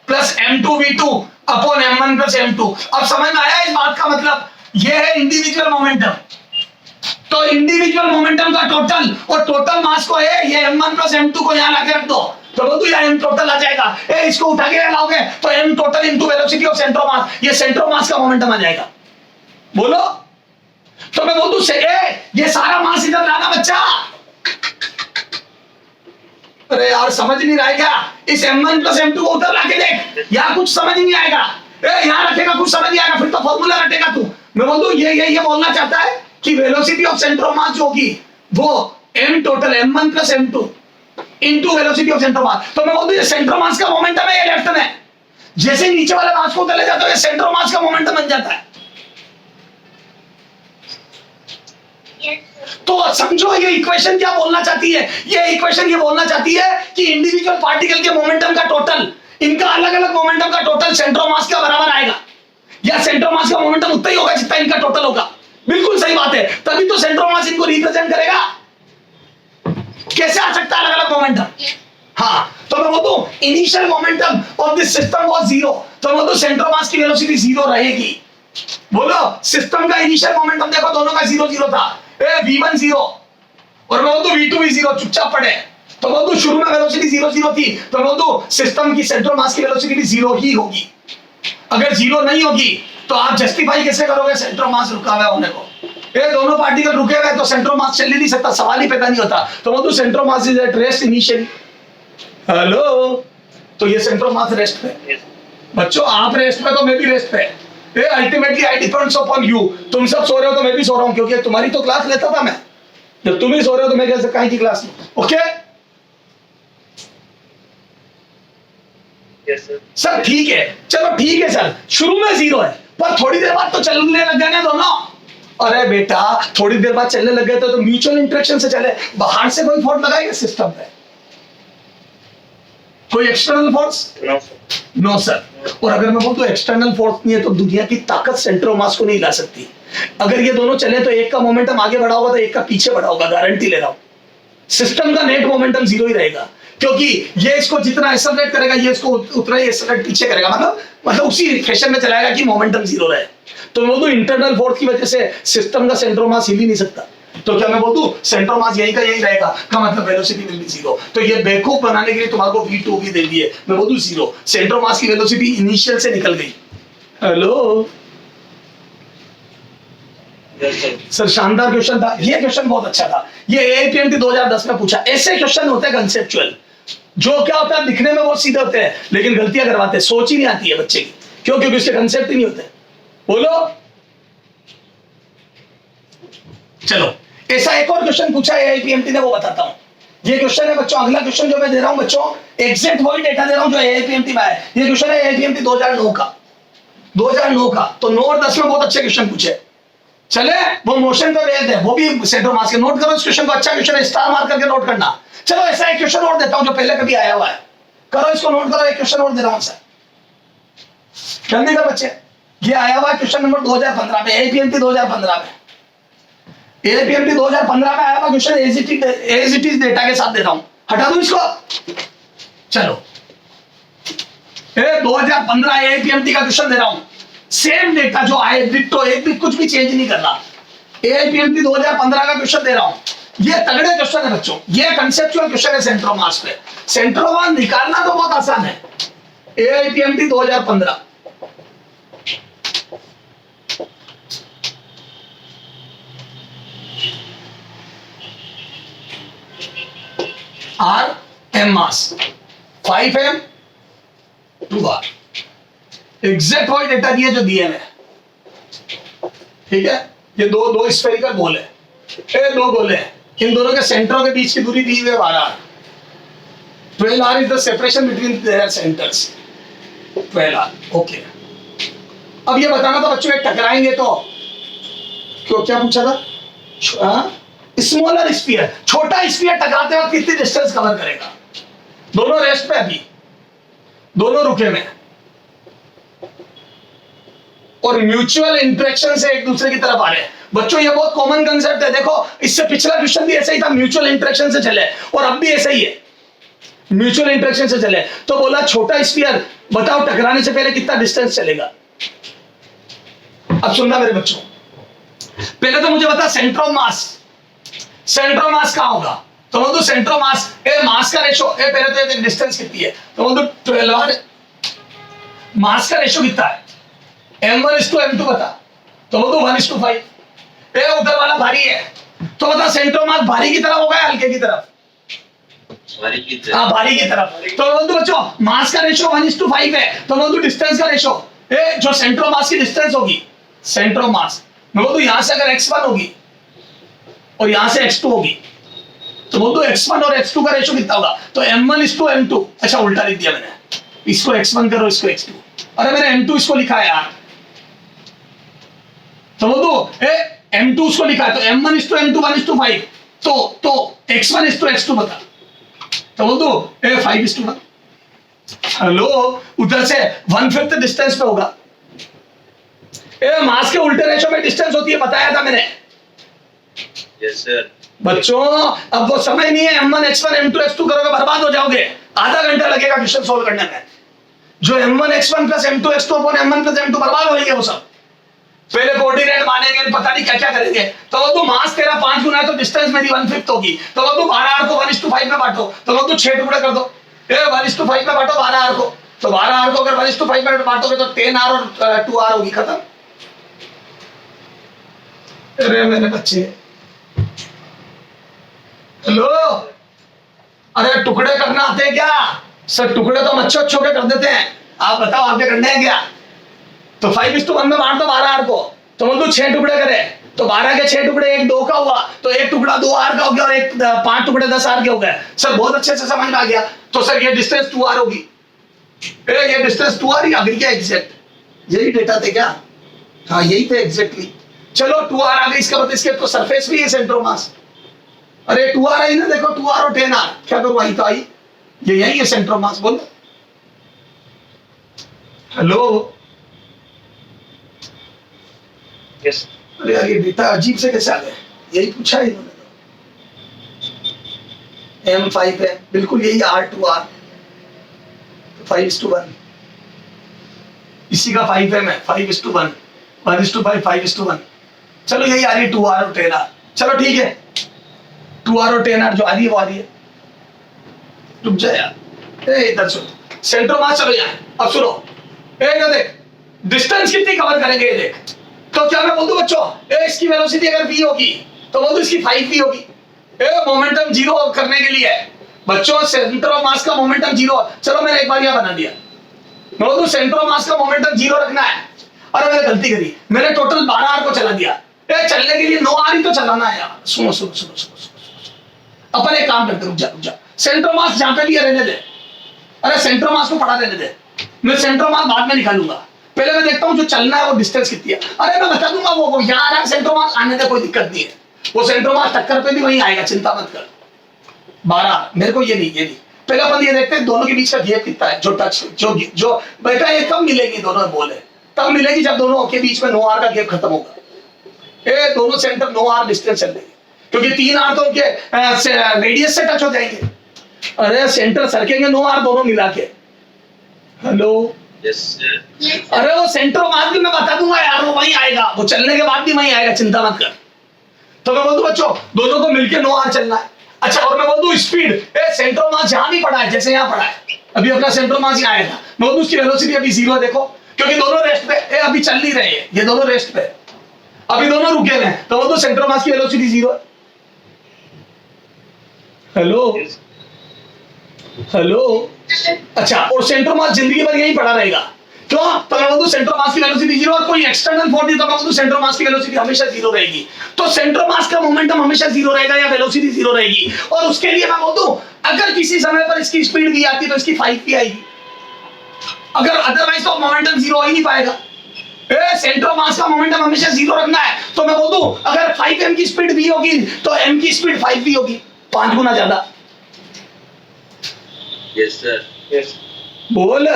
plus m2 v2 upon m1 plus m2। अब समझ में आया इस बात का मतलब, ये है इंडिविजुअल मोमेंटम। तो इंडिविजुअल मोमेंटम का टोटल, और टोटल मास को है ये m1 प्लस m2 को यहाँ लाके रख दो, तो बोल दो यार m टोटल आ जाएगा। ए इसको उठा के लाओगे तो m total into velocity of centres mass, ये सेंट्रो मास का मोमेंटम आ जाएगा। बोलो, तो मैं बोल दूं ये सारा मास इधर लाना बच्चा। अरे यार समझ नहीं रहा है क्या, इस m1 प्लस m2 को उधर लाके देख, यहाँ कुछ समझ ही नहीं आएगा। यहाँ रखेगा कुछ समझ नहीं आएगा, फिर तो फॉर्मूला रटेगा तू। मैं बोल दूं ये बोलना चाहता है कि वेलोसिटी ऑफ सेंट्रो मास जो होगी वो m total m1 plus m2 into velocity of centres mass. तो मैं बोल दूं ये सेंट्रो मास का मोमेंटम है, ये लेफ्ट में, जैसे नीचे वाले मास को उधर ले जाता है, ये सेंट्रो मास का मोमेंटम बन जाता है। तो समझो ये इक्वेशन क्या बोलना चाहती है, ये इक्वेशन ये बोलना चाहती है कि इंडिविजुअल पार्टिकल के मोमेंटम का टोटल इनका अलग अलग मोमेंटम का टोटल सेंटर ऑफ मास के बराबर आएगा, या सेंटर ऑफ मास का मोमेंटम उतना ही होगा जितना इनका टोटल होगा। बिल्कुल सही बात है, तभी तो सेंटर ऑफ मास इनको रिप्रेजेंट करेगा। कैसे आ सकता है अलग अलग मोमेंटम? हाँ, तो मैं बोलूं initial momentum of this system was zero, तो मैं बोलूं सेंटर ऑफ मास की वेलोसिटी जीरो रहेगी। बोलो सिस्टम का इनिशियल मोमेंटम देखो, दोनों का जीरो जीरो था, v1 जीरो और मैं बोलूं v2 भी जीरो, चुपचाप पड़े। तो बोलूं शुरू में वेलोसिटी जीरो जीरो थी, तो मैं बोलूं सिस्टम की सेंटर ऑफ मास की वेलोसिटी भी जीरो ही होगी। अगर जीरो नहीं होगी तो आप जस्टिफाई कैसे करोगे सेंटर ऑफ मास रुका हुआ होने को? ये दोनों पार्टिकल रुके हुए तो सेंटर ऑफ मास चल ही नहीं सकता, सवाल ही पैदा नहीं होता। तो बोलूं centre of mass is at rest initially. Hello, तो ये सेंटर ऑफ मास रेस्ट पे। बच्चों आप रेस्ट पे तो मैं भी रेस्ट पे। Ultimately I depends upon you. तुम सब सो रहे हो तो मैं भी सो रहा हूं, क्योंकि तुम्हारी तो क्लास लेता था मैं। जब तुम ही सो रहे हो तो मैं कैसे काहे की क्लास लूं? ओके सर, ठीक है, चलो ठीक है सर, शुरू में जीरो है पर थोड़ी देर बाद तो चलने लग गए ना दोनों। अरे बेटा थोड़ी देर बाद चलने लग गए तो म्यूचुअल इंटरेक्शन से चले, बाहर से कोई फोर्स लगाएगा सिस्टम पे? कोई एक्सटर्नल फोर्स? No sir. और अगर मैं बोलूं तो एक्सटर्नल फोर्स नहीं है तो दुनिया की ताकत सेंटर ऑफ मास को नहीं ला सकती। अगर ये दोनों चले तो एक का मोमेंटम आगे बढ़ा होगा तो एक का पीछे बढ़ा होगा, गारंटी ले रहा हूं। सिस्टम का नेट मोमेंटम जीरो ही रहेगा, क्योंकि ये इसको जितना एक्सेलरेट करेगा ये इसको उतना ही एक्सेलरेट पीछे करेगा, मतलब उसी फैशन में चलाएगा कि मोमेंटम जीरो रहे। तो मैं बोलूं इंटरनल फोर्स की वजह से सिस्टम का सेंटर ऑफ मास हिल ही नहीं सकता। तो क्या मैं बोलूं सेंटर ऑफ मास यही का यही रहेगा, का मतलब वेलोसिटी विल बी जीरो। तो ये बेवकूफ बनाने के लिए तुम्हारे को v2 भी दे दिए। मैं बोलूं जीरो, सेंटर ऑफ मास की वेलोसिटी इनिशियल से निकल गई। हेलो सर, शानदार क्वेश्चन था ये, क्वेश्चन बहुत अच्छा था। ये एआईपीएमटी 2010 में पूछा। ऐसे क्वेश्चन होते हैं कंसेप्चुअल, जो क्या होता है दिखने में बहुत सीधे होते हैं लेकिन गलतियां करवाते हैं, सोच ही नहीं आती है बच्चे की। क्यों? क्योंकि उसके कंसेप्ट ही नहीं होते। बोलो। चलो ऐसा एक और क्वेश्चन पूछा है एआईपीएमटी ने, वो बताता हूं। ये क्वेश्चन है बच्चों, अगला क्वेश्चन जो मैं दे रहा हूं बच्चों, एग्जैक्ट वही डेटा दे रहा हूं जो एआईपीएमटी में है। ये क्वेश्चन है एआईपीएमटी 2009 का, 2009 का। तो 9 और 10 में बहुत अच्छे क्वेश्चन पूछे। चले वो मोशन पे भेज दे, वो भी सेंटर मास के। नोट करो इस क्वेश्चन को, अच्छा क्वेश्चन है, स्टार मार्क करके नोट करना। चलो ऐसा एक क्वेश्चन और देता हूं जो पहले कभी आया हुआ है, करो इसको नोट करो। एक क्वेश्चन और दे रहा हूं सर, जल्दी कर बच्चे। ये आया हुआ है क्वेश्चन नंबर 2015 में, एआईपीएमटी 2015 में। एआईपीएमटी 2015 में आया हुआ question as it is data के साथ दे रहा हूं। हटा दूं इसको? चलो 2015 एआईपीएमटी का क्वेश्चन दे रहा हूं, सेम डेटा जो आए, डिट्टो, एक भी कुछ भी चेंज नहीं करना। एआईपीएमटी 2015 का क्वेश्चन दे रहा हूं। ये तगड़े क्वेश्चन है बच्चों, ये कंसेप्चुअल क्वेश्चन है सेंटर ऑफ मास पे। सेंटर ऑफ मास निकालना तो बहुत आसान है। एआईपीएमटी 2015 आर एम मास 5m 2r, एग्जैक्ट वही डेटा दिए जो दिए हैं। ठीक है, ये दो स्फेरिकल बॉल है, ये दो गोले हैं, इन दोनों के सेंटरों के बीच की दूरी दी हुई है 12r। 12r is the separation between their centres, 12r। Okay, अब ये बताना था बच्चों, ये टकराएंगे तो क्यों, क्या पूछा था? स्मॉलर स्फीयर, छोटा स्फीयर टकराते वक्त कितनी डिस्टेंस कवर करेगा? दोनों रेस्ट पे, अभी दोनों रुके में, और म्यूचुअल इंटरेक्शन से एक दूसरे की तरफ आ रहे हैं। बच्चों ये बहुत कॉमन कंसेप्ट है। देखो इससे पिछला क्वेश्चन भी ऐसा ही था, म्यूचुअल इंटरेक्शन से चले, और अब भी ऐसा ही है, म्यूचुअल इंटरेक्शन से चले। तो बोला छोटा स्फीयर, बताओ टकराने से पहले कितना डिस्टेंस चलेगा? अब सुनना मेरे बच्चों, पहले तो मुझे बता centre of mass, centre of मास कहां होगा? तो बोल दो सेंटर ऑफ मास, मास का रेशो, पहले तो डिस्टेंस कितनी है? तो बोल दो 12r। मास का रेशो कितना है? m1:m2 बता। तो बोल दो 1:5। उधर वाला भारी है, तो बता सेंटर ऑफ मास भारी की तरफ होगा या हल्के की तरफ? भारी की तरफ। तो बोल दो बच्चों मास का रेशो 1:5 है, तो बोल दो डिस्टेंस का रेशो, जो सेंटर ऑफ मास की डिस्टेंस होगी, सेंटर ऑफ मास, मैं बोल दो यहां से अगर x1 होगी और यहां से x2 होगी, तो बोल दो x1 और x2 का रेशो कितना होगा? तो m1:m2। अच्छा उल्टा लिख दिया मैंने, इसको x1 करो, इसको x2। अरे मैंने m2 इसको लिखा है यार, तो बोल दो m2 उसको लिखा है, तो m1:m2 1:5, तो x1:x2 बता। तो बोल दो 5:1। हेलो, उधर से 1/5 डिस्टेंस पे होगा। मास के उल्टे रेशो में डिस्टेंस होती है, बताया था मैंने। Yes sir. बच्चों अब वो समय नहीं है M1 X1 M2 X2 करोगे बर्बाद हो जाओगे। आधा घंटा लगेगा क्वेश्चन सोल्व करने में। जो M1 X1 plus M2 X2 upon M1 plus M2 बर्बाद होंगे वो सब। पहले कोऑर्डिनेट मानेंगे, पता नहीं क्या क्या करेंगे। तो वो तो मास तेरा 5 गुना है तो डिस्टेंस मेरी 1/5 होगी। तो वो तो 12R को 1:5 में बांटो, तो वो तो 6 टुकड़े कर दो। 1:5 में बांटो 12R को, तो 12R को अगर 1:5 में बांटोगे तो 10R और 2R होगी, खत्म। अरे मेरे बच्चे, हेलो, अरे टुकड़े करना आते हैं क्या? सर टुकड़े तो हम अच्छे अच्छों के कर देते हैं, आप बताओ आपके करने हैं क्या? तो 5:1 में बांट दो 12R को, तो मतलब 6 टुकड़े करे तो 12 के 6 टुकड़े 1 2 का हुआ, तो 1 टुकड़ा 2R का हो गया और 5 टुकड़े 10R के हो गए। सर बहुत अच्छे से समझ में आ गया। तो सर ये डिस्टेंस 2R होगी, ये डिस्टेंस 2R ही आगे क्या एग्जैक्ट यही डेटा थे क्या? हाँ यही थे एग्जैक्टली। चलो 2R आ गई, इसका मतलब इसके तो सरफेस भी है सेंट्रो मास। अरे 2R आई ना, देखो 2R और 10R, क्या करूँ? आई तो आई, ये यही है सेंट्रो मास। बोलो हेलो। यस। अरे यार ये डेटा अजीब से कैसे आ गए? यही पूछा है इन्होंने तो। M5 है बिल्कुल यही, R2R 5:1, इसी का 5M है 5:1, 1:5 5:1। चलो यही आ रही है 2R और 10R। चलो ठीक है 2R और 10R जो आ रही है वो आ रही है। रुक जा यार, इधर सुनो सेंट्रो मास। चलो यहाँ अब सुनो, देख डिस्टेंस कितनी कवर करेंगे ये देख। तो क्या मैं बोल दूं बच्चों, इसकी वेलोसिटी अगर v होगी तो बोल दूं इसकी 5v होगी। मोमेंटम जीरो करने के लिए बच्चों सेंटर ऑफ मास का मोमेंटम जीरो। चलो मैंने एक बार यहां बना दिया, मैं बोल दूं सेंटर ऑफ मास का मोमेंटम जीरो रखना है। अरे मैंने गलती करी, मैंने टोटल 12R को चला दिया। चलने के लिए 9R ही तो चलाना है यार। सुनो सुनो सुनो सुनो, अपन एक काम करते, रुक जा। सेंटर मास जहां पे भी है रहने दे। अरे सेंटर मास को पड़ा रहने दे, मैं सेंटर मास बाद में निकालूंगा। पहले मैं देखता हूं जो चलना है वो डिस्टेंस कितनी है। अरे मैं बता दूंगा वो यहां आ रहा है सेंटर मास, आने दे कोई दिक्कत नहीं है। वो सेंटर मास टक्कर पे भी वहीं आएगा, चिंता मत कर। 12 मेरे को ये नहीं पहले अपन ये देखते हैं दोनों के बीच का गैप कितना है। जो टच जो बेटा ये कब मिलेगी, दोनों बोले तब मिलेगी जब दोनों के बीच में 9R का गैप खत्म होगा। दोनों सेंटर 9R डिस्टेंस चल देंगे, क्योंकि 3R तो उनके रेडियस से टच हो जाएंगे। अरे सेंटर सरकेंगे 9R दोनों मिला के। Hello yes sir. अरे वो सेंटर ऑफ मास भी मैं बता दूंगा यार, वो वहीं आएगा, वो चलने के बाद भी वहीं आएगा, चिंता मत कर। तो मैं बोल दूं बच्चों दोनों को मिलके 9R चलना है। अच्छा और मैं बोल दूं स्पीड, सेंटर ऑफ मास जहां भी पड़ा है, जैसे यहाँ पड़ा है अभी अपना सेंटर ऑफ मास यहाँ आएगा, मैं बोल दूं उसकी वेलोसिटी अभी 0 है। देखो क्योंकि दोनों रेस्ट पे, अभी चल नहीं रहे हैं ये दोनों रेस्ट पे, अभी दोनों रुके हुए हैं। तो बोल दूं सेंटर ऑफ मास की वेलोसिटी 0 है। Hello hello. अच्छा और सेंटर मास जिंदगी भर यहीं पड़ा रहेगा, क्यों? तो मैं बोलूं सेंटर मास की वेलोसिटी 0 और कोई एक्सटर्नल फोर्स नहीं, तो मैं बोलूं सेंटर मास की वेलोसिटी हमेशा 0 रहेगी। तो सेंटर मास का मोमेंटम हमेशा 0 रहेगा या वेलोसिटी 0 रहेगी। और उसके लिए मैं बोल दूं अगर किसी समय पर इसकी स्पीड भी आती तो इसकी 5p आएगी, अगर अदरवाइज तो मोमेंटम 0 ही नहीं पाएगा। सेंटर मास का मोमेंटम हमेशा 0 रखना है। तो मैं बोल दूं अगर 5m की स्पीड v होगी तो m की स्पीड 5v होगी, 5 गुना ज्यादा। Yes sir. यस। बोल।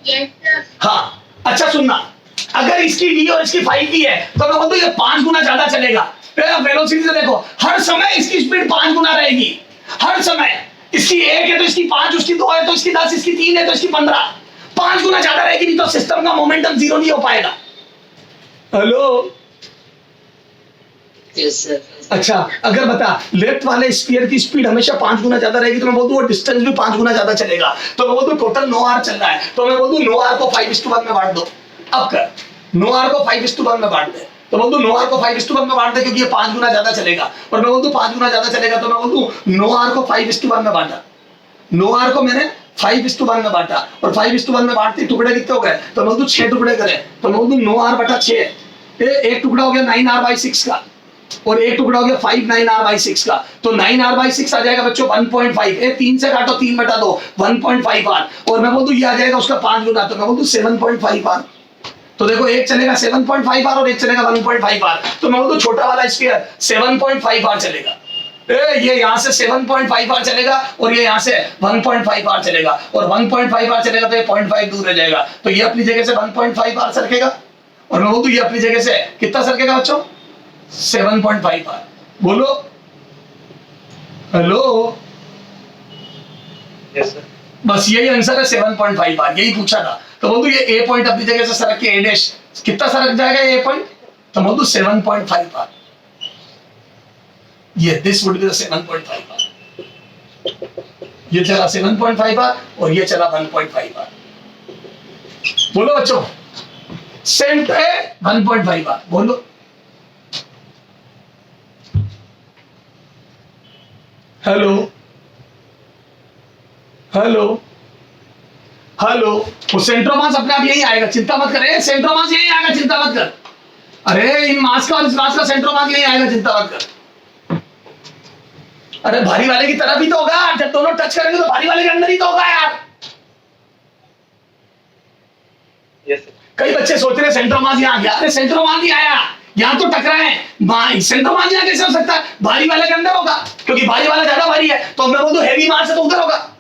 Yes, sir. हाँ अच्छा सुनना, अगर इसकी v और इसकी 5v है तो मैं बोलता हूँ ये 5 गुना ज्यादा चलेगा। वेलोसिटी से देखो हर समय इसकी स्पीड 5 गुना रहेगी, हर समय। इसकी 1 है तो इसकी 5, उसकी 2 है तो इसकी 10, इसकी 3 है तो इसकी 15, 5 गुना ज्यादा रहेगी, नहीं तो सिस्टम का मोमेंटम 0 नहीं हो पाएगा। Hello yes sir. अच्छा अगर बता लेफ्ट वाले स्फीयर की स्पीड हमेशा 5 गुना ज्यादा रहेगी, तो मैं बोल दूं वो डिस्टेंस भी 5 गुना ज्यादा चलेगा। तो मैं बोल दूं टोटल 9R चल रहा है, तो मैं बोल दूं 9R को 5:1 में बांट दो। अब कर 9R को 5:1 में बांट दे, तो बोल दूं 9R को 5:1 में बांट दे क्योंकि ये 5 गुना ज्यादा चलेगा। और मैं बोल दूं 5 गुना ज्यादा चलेगा, तो मैं बोल दूं 9R को 5:1 में बांटा। 9R को मैंने 5:1 में बांटा और 5:1 में बांटते टुकड़े कितने हो गए, तो मैं बोल दूं 6 टुकड़े करे, तो मैं बोल दूं 9R/6। एक टुकड़ा हो गया 9R/6 का और एक टुकड़ा हो गया 5 9R/6 का, तो 9R/6 आ जाएगा बच्चों 1.5। 3 से काटो 3/2 1.5R, और मैं बोल दूं ये आ जाएगा उसका 5 गुना, तो मैं बोल दूं 7.5R। तो देखो एक चलेगा 7.5R और एक चलेगा 1.5R, तो मैं बोल दूं छोटा वाला स्फीयर 7.5R चलेगा। ये यहाँ से 7.5 आर चलेगा और ये यहाँ से 1.5 आर चलेगा और 1.5 आर चलेगा तो ये 0.5 दूर रह जाएगा, तो ये अपनी जगह से 1.5 आर सरकेगा और मैं बोलूँ ये अपनी जगह से कितना सरकेगा बच्चों? 7.5 आर। बोलो हेलो। Yes sir. बस यही आंसर है 7.5 आर, यही पूछा था। तो बोलूँ ये ए पॉइंट अपनी जगह से सरक के ए डैश कितना सरक जाएगा ए पॉइंट? तो बोलूँ 7.5 आर। ये this would be the 7.5 R. ये चला 7.5 आर और ये चला 1.5 आर। बोलो बच्चों सेंट है 1.5 आर। बोलो हेलो हेलो हेलो। वो सेंट्रोमास अपने आप यही आएगा, चिंता मत करे। सेंट्रोमास यही आएगा, चिंता मत कर। अरे इन मास का और इस मास का सेंट्रोमास यही आएगा, चिंता मत कर। अरे भारी वाले की तरफ ही तो होगा, जब दोनों टच करेंगे तो भारी वाले के अंदर ही तो होगा यार। Yes sir. कई बच्चे सोच रहे सेंट्रोमास यहाँ आ गया, अरे सेंट्रोमास नहीं आया, यहाँ तो टकराए। सेंट्रोमास यहाँ कैसे हो सकता है? भारी वाले के अंदर होगा, क्योंकि भारी वाला ज्यादा भारी है, तो मैं बोलूं हैवी मास है तो उधर होगा।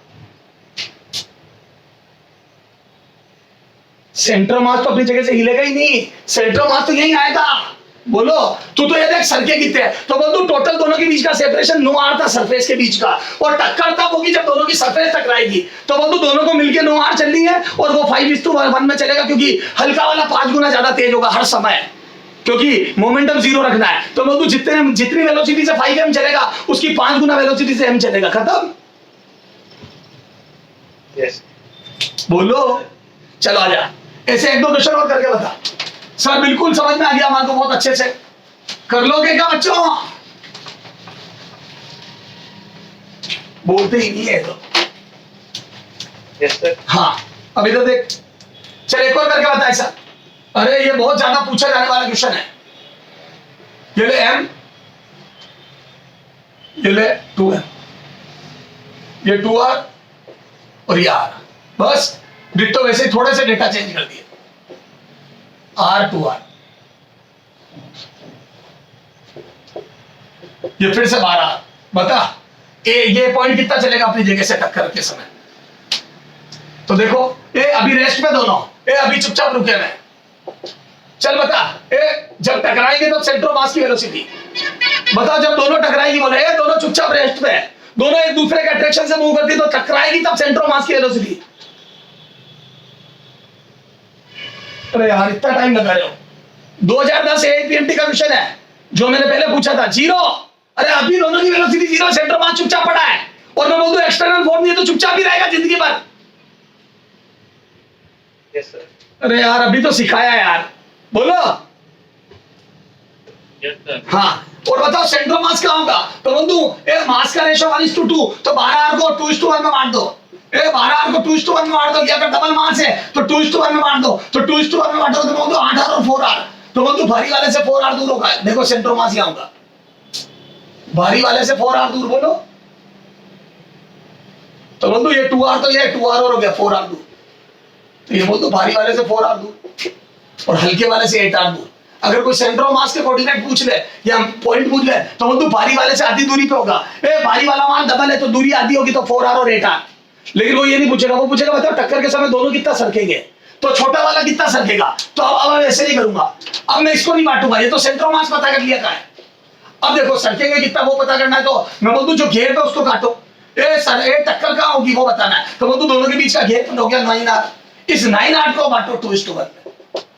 सेंट्रोमास तो अपनी जगह से हिलेगा ही नहीं, सेंट्रोमास तो यही आएगा। बोलो तू तो ये देख सरके कितने हैं, तो बोल तू टोटल दोनों के बीच का सेपरेशन 9 आर था सरफेस के बीच का, और टक्कर तब होगी जब दोनों की सरफेस टकराएगी। तो बोल तू दोनों को मिलके 9 आर चलनी है और वो 5:1 में चलेगा, क्योंकि हल्का वाला 5 गुना ज्यादा तेज होगा हर समय, क्योंकि मोमेंटम 0 रखना है। तो बोल तू जितनी वेलोसिटी से 5m चलेगा उसकी 5 गुना वेलोसिटी से m चलेगा। खत्म। यस। बोलो चलो आजा, ऐसे 1-2 क्वेश्चन और करके बता। सर बिल्कुल समझ में आ गया हमारे को, बहुत अच्छे से कर लोगे क्या बच्चों? बोलते ही नहीं है तो। Yes sir. हाँ अभी तो देख, चल एक और करके बता ऐसा। अरे ये बहुत ज्यादा पूछा जाने वाला क्वेश्चन है। ये ले m, ये ले 2m, ये 2r और ये r। बस डिट्टो वैसे ही थोड़े से डेटा चेंज कर दिए, R2R। ये फिर से 12। बता ये पॉइंट कितना चलेगा अपनी जगह से टक्कर के समय? तो देखो ए अभी रेस्ट में दोनों, ए अभी चुपचाप रुके में। चल बता ए जब टकराएंगे तब सेंट्रो मास की वेलोसिटी बता। जब दोनों टकराएगी बोले ए दोनों चुपचाप रेस्ट में है, दोनों एक दूसरे के अट्रैक्शन से मूव करती तो टकराएगी तब सेंट्रो मास की वेलोसिटी। अरे यार इतना टाइम लगा रहे हो। 2010 APMT का क्वेश्चन है जो मैंने पहले पूछा था, 0। अरे अभी दोनों की वेलोसिटी 0, सेंटर मास चुपचाप पड़ा है, और मैं बोल दूं एक्सटर्नल फोर्स नहीं है तो चुपचाप ही रहेगा जिंदगी भर। Yes sir. अरे यार अभी तो सिखाया यार। बोलो यस सर। हाँ। और बताओ सेंट्रो मास क्या होगा? तो बोल दूं ए मास का रेशो 1:2, तो 12R को 2:1 में बांट दो। ए 12R को 2:1 में बांट दो, या अगर डबल मास है तो 2:1 में बांट दो, तो 2:1 में बांटो तो बोल दो 8R और 4R। तो बोल दो भारी वाले से 4R दूर होगा। देखो सेंट्रो मास यहाँ होगा, भारी वाले से 4R दूर। बोलो तो बोल दो ये 2R, तो ये 2R और हो गया 4R दूर। तो ये बोल दो भारी वाले से 4R दूर और हल्के वाले से 8R दूर। अगर कोई सेंट्रो मास के कोऑर्डिनेट पूछ ले या पॉइंट पूछ ले तो बोल दो भारी वाले से आधी दूरी पे होगा। ए भारी वाला मान डबल है तो दूरी आधी होगी, तो 4R और 8R। लेकिन वो ये नहीं पूछेगा, वो पूछेगा बताओ टक्कर के समय दोनों कितना सरकेंगे, तो छोटा वाला कितना सरकेगा। तो अब मैं ऐसे नहीं करूंगा, अब मैं इसको नहीं बांटूंगा, ये तो सेंट्रो मास पता कर लिया था। अब देखो सरकेंगे कितना वो पता करना है, तो मैं बोल दूं जो घेर पे उसको काटो। ए सर ए टक्कर कहाँ होगी वो बताना है, तो बोल दूं दोनों के बीच का घेर हो गया 9R। इस 9R को बांटो 2:1 में।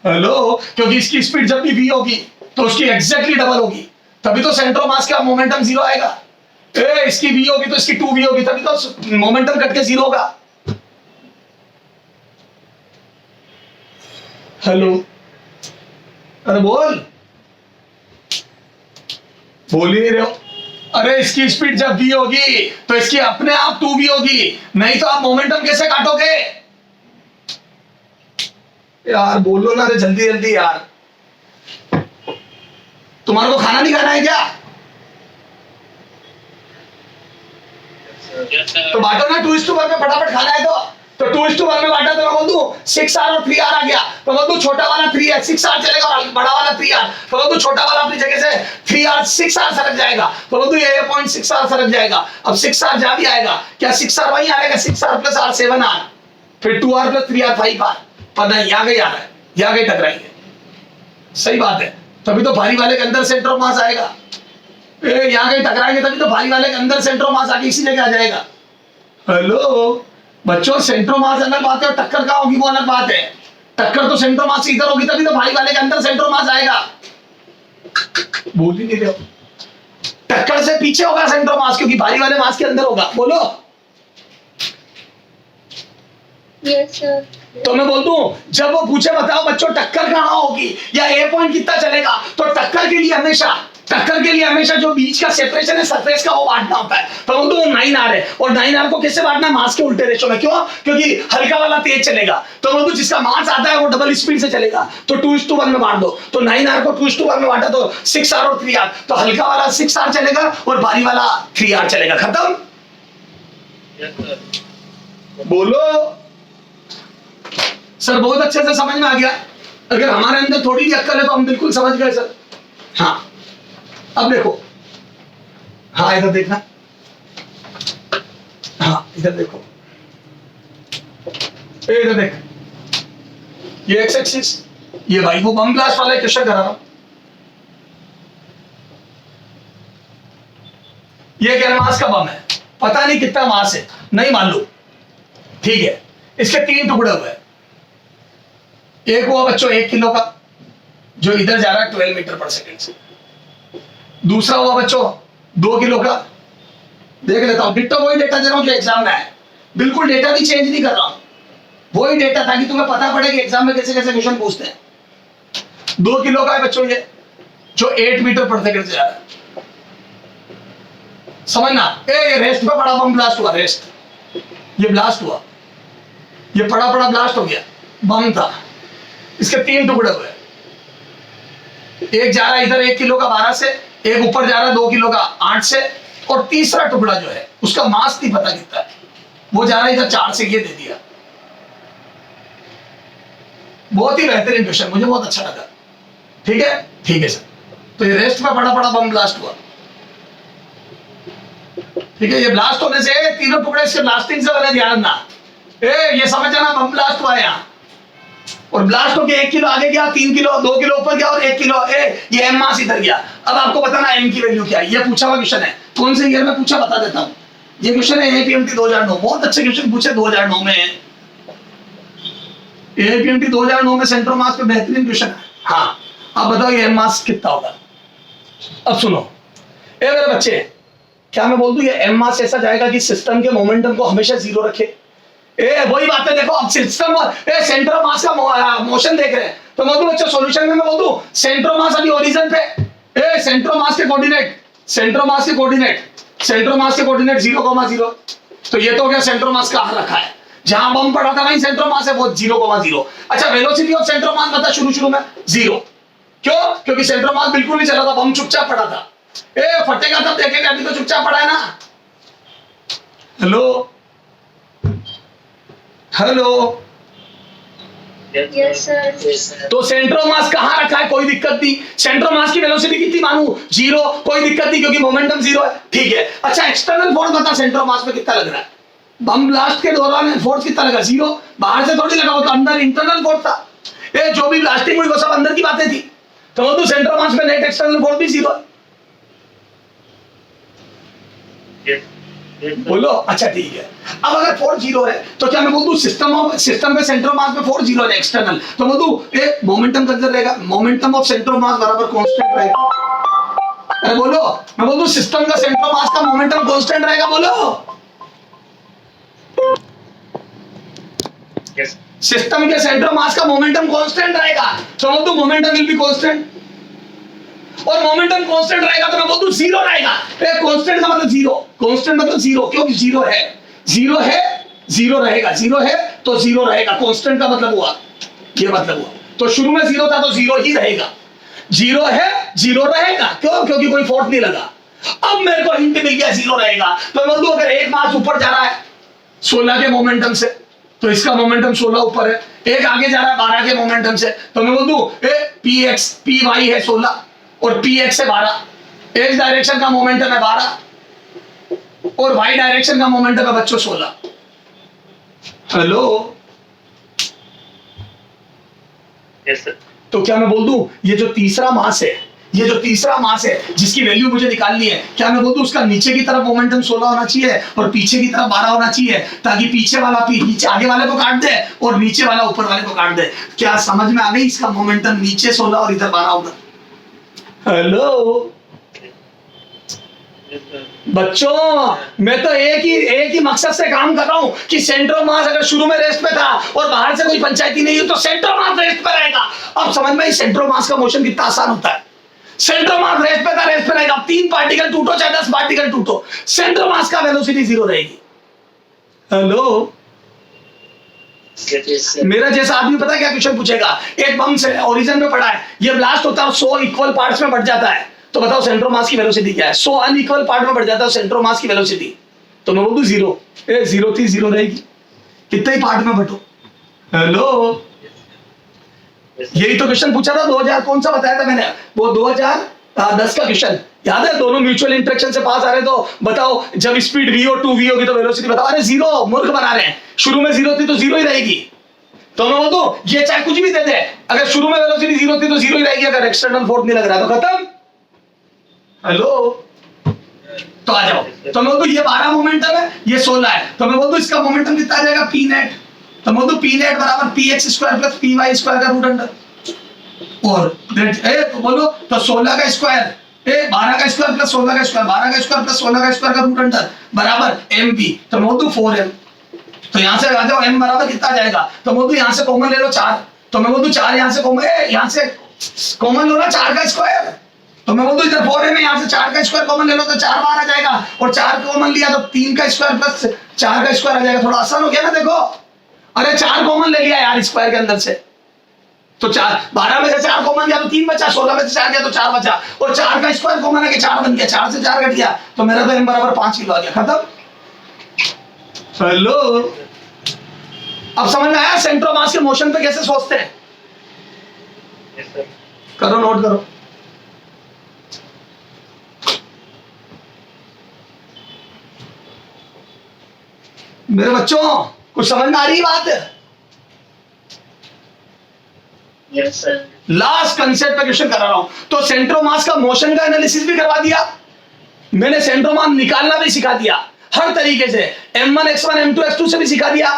हेलो, क्योंकि इसकी स्पीड जब भी v होगी तो उसकी एग्जैक्टली डबल होगी, तभी तो सेंट्रो मास का मोमेंटम 0 आएगा। ए इसकी v होगी तो इसकी 2v होगी, तभी तो मोमेंटम कट के 0 होगा। हेलो अरे बोल ही नहीं रहे हो। अरे इसकी स्पीड जब v होगी तो इसकी अपने आप 2v होगी, नहीं तो आप मोमेंटम कैसे काटोगे यार? बोलो ना रे जल्दी जल्दी यार। तुम्हारे को खाना नहीं खाना है क्या? Yes sir. तो बांटो ना 2:1 में, फटाफट खाना है तो तो 2:1 में बांटा तो मैं बोल दूं 6R और 3R आ गया, तो बोल दूं छोटा वाला 3 है 6R चलेगा और बड़ा वाला 3R, तो बोल दूं छोटा वाला अपनी जगह से 3R 6R सरक जाएगा, तो बोल दूं ये पॉइंट 6R सरक जाएगा। अब 6R जा भी आएगा, क्या 6R वहीं आएगा 6R प्लस R 7R, फिर 2R प्लस 3R 5R, पर नहीं यहाँ गई आ रहा है, यहाँ गई टकराएंगे। सही बात है, तभी तो भारी वाले के अंदर सेंटर ऑफ मास आएगा, यहाँ गई टकराएंगे तभी तो भारी वाले के अंदर सेंटर ऑफ मास आके इसी जगह आ जाएगा। हेलो बच्चों, सेंटर ऑफ मास अलग बात है और टक्कर कहाँ होगी वो अलग बात है। टक्कर तो सेंटर ऑफ मास से इधर होगी तभी तो भारी वाले के अंदर सेंटर ऑफ मास आएगा। बोल ही नहीं रहे हो, टक्कर से पीछे होगा सेंटर ऑफ मास क्योंकि भारी वाले मास के अंदर होगा। बोलो। Yes sir. तो मैं बोल दूं जब वो पूछे बताओ बच्चों टक्कर कहाँ होगी या ए पॉइंट कितना चलेगा, तो टक्कर के लिए हमेशा जो बीच का सेपरेशन है सरफेस का वो बांटना होता है। तो बोल दूं 9R है और 9R को कैसे बांटना है, मास के उल्टे रेशो में। क्यों? क्योंकि हल्का वाला तेज चलेगा, तो बोल दूं जिसका मास आता है वो डबल स्पीड से चलेगा, तो 2:1 में बांट दो। तो 9R को 2:1 में बांटा तो 6R और 3R, तो हल्का वाला 6R चलेगा और भारी वाला 3R चलेगा। खत्म। बोलो सर, बहुत अच्छे से समझ में आ गया। अगर हमारे अंदर थोड़ी भी अक्ल है तो हम बिल्कुल समझ गए सर। हाँ अब देखो, हाँ इधर देखना, हाँ इधर देखो, इधर देख, ये एक्स एक्सिस, ये भाई वो बम ब्लास्ट वाला क्वेश्चन करा रहा हूं। ये क्या मास का बम है, पता नहीं कितना मास है, नहीं मालूम, ठीक है। इसके 3 टुकड़े हुए, एक हुआ बच्चों 1 किलो का जो इधर जा रहा है 12 मीटर पर सेकेंड से, दूसरा हुआ बच्चों 2 किलो का, देख लेता हूं डिट्टो वही डेटा दे रहा हूं जो एग्जाम में है, बिल्कुल डेटा भी चेंज नहीं कर रहा हूं, वही डेटा ताकि तुम्हें पता पड़े कि एग्जाम में कैसे कैसे क्वेश्चन पूछते हैं। 2 किलो का है बच्चों ये जो 8 मीटर पर सेकेंड से जा रहा है, समझना। ये रेस्ट पे बड़ा बम ब्लास्ट हुआ, रेस्ट, ये ब्लास्ट हुआ, ये बड़ा ब्लास्ट हो गया, बम था। इसके 3 टुकड़े हुए, एक जा रहा है इधर 1 किलो का 12 से, एक ऊपर जा रहा है 2 किलो का 8 से, और तीसरा टुकड़ा जो है उसका मास नहीं पता कितना है, वो जा रहा है इधर 4 से, ये दे दिया। बहुत ही बेहतरीन क्वेश्चन, मुझे बहुत अच्छा लगा। ठीक है सर। तो ये रेस्ट में बड़ा बम ब्लास्ट हुआ, ठीक है। ये ब्लास्ट होने से तीनों टुकड़े इसके ब्लास्टिंग से बने, ध्यान रखना। ये समझ जाना बम ब्लास्ट हुआ है यहाँ, और ब्लास्ट होके 1 किलो आगे गया, 3 किलो, 2 किलो ऊपर गया और 1 किलो, ये एम मास इधर गया। अब आपको बताना एम की वैल्यू क्या है, ये पूछा हुआ क्वेश्चन है, कौन से ईयर में पूछा बता देता हूँ। ये क्वेश्चन है एपीएमटी 2009, बहुत अच्छे क्वेश्चन पूछे 2009 में, एपीएमटी 2009 में सेंटर मास पे बेहतरीन क्वेश्चन है। हाँ अब बताओ ये एम मास कितना होगा। अब सुनो मेरे बच्चे, क्या मैं बोल दूं ये एम मास ऐसा जाएगा कि सिस्टम के मोमेंटम को हमेशा 0 रखे। वही बात है, देखो अब सिस्टम सेंटर ऑफ मास का मोशन देख रहे हैं, तो मैं बच्चों सॉल्यूशन में मैं बोल दूं सेंटर ऑफ मास अभी ओरिजिन पे, सेंटर ऑफ मास के कोऑर्डिनेट 0,0, तो ये तो क्या सेंटर ऑफ मास कहां रखा है, जहां बम पड़ा था वहीं सेंटर ऑफ मास है, वो 0,0। अच्छा वेलोसिटी ऑफ सेंटर ऑफ मास बता शुरू में 0, क्यों? क्योंकि सेंटर ऑफ मास बिल्कुल नहीं चला था, बम चुपचाप पड़ा था। फटेगा तब देखेंगे, अभी तो चुपचाप पड़ा है ना। Hello yes sir. तो सेंटर ऑफ मास कहां रखा है, कोई दिक्कत नहीं। सेंटर ऑफ मास की वेलोसिटी कितनी मानूं, 0, कोई दिक्कत नहीं क्योंकि मोमेंटम 0 है, ठीक है। अच्छा एक्सटर्नल फोर्स बता सेंटर ऑफ मास पे कितना लग रहा है, बम ब्लास्ट के दौरान फोर्स कितना लगा, 0, बाहर से थोड़ी लगा, वो तो अंदर इंटरनल फोर्स था। जो भी ब्लास्टिंग हुई वो सब अंदर की बातें थी, तो वो तो सेंटर ऑफ मास पे नेट एक्सटर्नल फोर्स भी 0 है। बोलो अच्छा ठीक है। अब अगर फोर्स 0 है तो क्या मैं बोल दूं सिस्टम पे सेंटर ऑफ मास पे फोर्स 0 है एक्सटर्नल, तो बोल दूं मोमेंटम कितना रहेगा, मोमेंटम ऑफ सेंटर ऑफ मास बराबर कांस्टेंट रहेगा। अरे बोलो, मैं बोल दूं सिस्टम का सेंटर ऑफ मास का मोमेंटम कांस्टेंट रहेगा, बोलो। सिस्टम के सेंटर ऑफ मास का मोमेंटम कांस्टेंट रहेगा, तो बोल दूं मोमेंटम विल बी कांस्टेंट, और मोमेंटम कांस्टेंट रहेगा तो मैं बोल दूं 0 रहेगा। कांस्टेंट का मतलब 0, कांस्टेंट मतलब 0, क्योंकि 0 रहेगा, 0 है तो 0 रहेगा, कांस्टेंट का मतलब हुआ, ये मतलब हुआ। तो शुरू में 0 था तो 0 ही रहेगा, 0 है 0 रहेगा, क्यों? क्योंकि कोई फोर्स नहीं लगा। अब मेरे को हिंट मिल गया 0 रहेगा, तो मैं बोल दूं अगर एक मास ऊपर जा रहा है 16 के मोमेंटम से, तो इसका मोमेंटम 16 ऊपर है, एक आगे जा रहा है 12 के मोमेंटम से, तो मैं बोल दूं पी एक्स पी वाई है 16 और पी एक्स है 12, एक्स डायरेक्शन का मोमेंटम है 12 और वाई डायरेक्शन का मोमेंटम है बच्चों 16। Hello, yes sir. तो क्या मैं बोल दूं ये जो तीसरा मास है, ये जो तीसरा मास है जिसकी वैल्यू मुझे निकालनी है, क्या मैं बोल दूं उसका नीचे की तरफ मोमेंटम 16 होना चाहिए और पीछे की तरफ 12 होना चाहिए, ताकि पीछे वाला पीछे आगे वाले को काट दे और नीचे वाला ऊपर वाले को काट दे। क्या समझ में आ गई? इसका मोमेंटम नीचे 16 और इधर 12 होगा। Hello yes sir. बच्चों, मैं तो एक ही मकसद से काम कर रहा हूं कि सेंट्रो मास अगर शुरू में रेस्ट पे था और बाहर से कोई पंचायती नहीं हुई तो सेंट्रो मास रेस्ट पे रहेगा। अब समझ में आई सेंट्रो मास का मोशन कितना आसान होता है। सेंट्रो मास रेस्ट पे था, रेस्ट पे रहेगा। 3 पार्टिकल टूटो चाहे 10 पार्टिकल टूटो, सेंट्रो मास का वेलोसिटी 0 रहेगी। Hello, yes sir. मेरा जैसा आदमी पता है क्या क्वेश्चन पूछेगा? एक बम से ओरिजिन में पड़ा है, ये ब्लास्ट होता है 100 इक्वल पार्ट्स में बढ़ जाता है, तो बताओ सेंट्रो मास की वेलोसिटी क्या है? 100 अनइक्वल पार्ट में बढ़ जाता है सेंट्रो मास की वेलोसिटी, तो मैं बोल दूं 0। 0 थी 0 रहेगी, कितने ही पार्ट में बटो। हेलो, यही तो क्वेश्चन पूछा था 2000 कौन सा बताया था मैंने, वो 2010 का क्वेश्चन याद है? दोनों म्यूचुअल इंटरेक्शन से पास आ रहे, तो बताओ जब स्पीड v और 2v होगी तो वेलोसिटी बताओ। अरे 0, मूर्ख बना रहे हैं, शुरू में 0 थी तो 0 ही रहेगी। तो मैं बोल दूं ये चाहे कुछ भी दे दे, अगर शुरू में वेलोसिटी 0 थी तो 0 ही रहेगी, अगर एक्सटर्नल फोर्स नहीं लग रहा तो खत्म। हेलो, तो आ जाओ। तो मैं बोल दूं ये 12 मोमेंटम है, ये 16 है, तो मैं बोल दूं इसका मोमेंटम कितना आ जाएगा? P net. तो मैं बोल दूं पी नेट बराबर P X square plus P Y square का रूट अंडर, और तो बोलो तो 16 का स्क्वायर 12 का स्क्वायर प्लस 16 का स्क्वायर, 12 का स्क्वायर प्लस 16 का स्क्वायर का रूट अंडर बराबर एम बी। तो मैं बोल दूं 4m। तो यहां से आ जाओ m बराबर कितना आ जाएगा? तो मैं बोल दूं यहां से कॉमन ले लो 4, तो मैं बोल दूं 4 यहां से कॉमन लो ना 4 का स्क्वायर, तो मैं बोल दूं इधर 4m है, यहां से 4 का स्क्वायर कॉमन ले लो तो 4 बार आ जाएगा, और 4 कॉमन लिया तो 3 का स्क्वायर प्लस 4 का स्क्वायर आ जाएगा। थोड़ा आसान हो गया ना? देखो, अरे 4 कॉमन ले लिया यार स्क्वायर के अंदर से, तो 12 में से 4 कॉमन गया तो 3 बचा, 16 में से 4 गया तो 4 बचा, और 4 का स्क्वायर कॉमन है कि 4 बन गया, 4 से 4 घट गया, तो मेरा तो m बराबर 5 किलो आ गया। खत्म। हेलो, अब समझ में आया सेंट्रो मास के मोशन पे कैसे सोचते हैं? Yes sir. करो, नोट करो। मेरे बच्चों, कुछ समझ में आ रही बात? Yes, sir. लास्ट कंसेप्ट पे क्वेश्चन करा रहा हूं, तो सेंट्रो मास का मोशन का एनालिसिस भी करवा दिया मैंने, सेंट्रो मास निकालना भी सिखा दिया हर तरीके से, m1 x1 m2 x2 से भी सिखा दिया,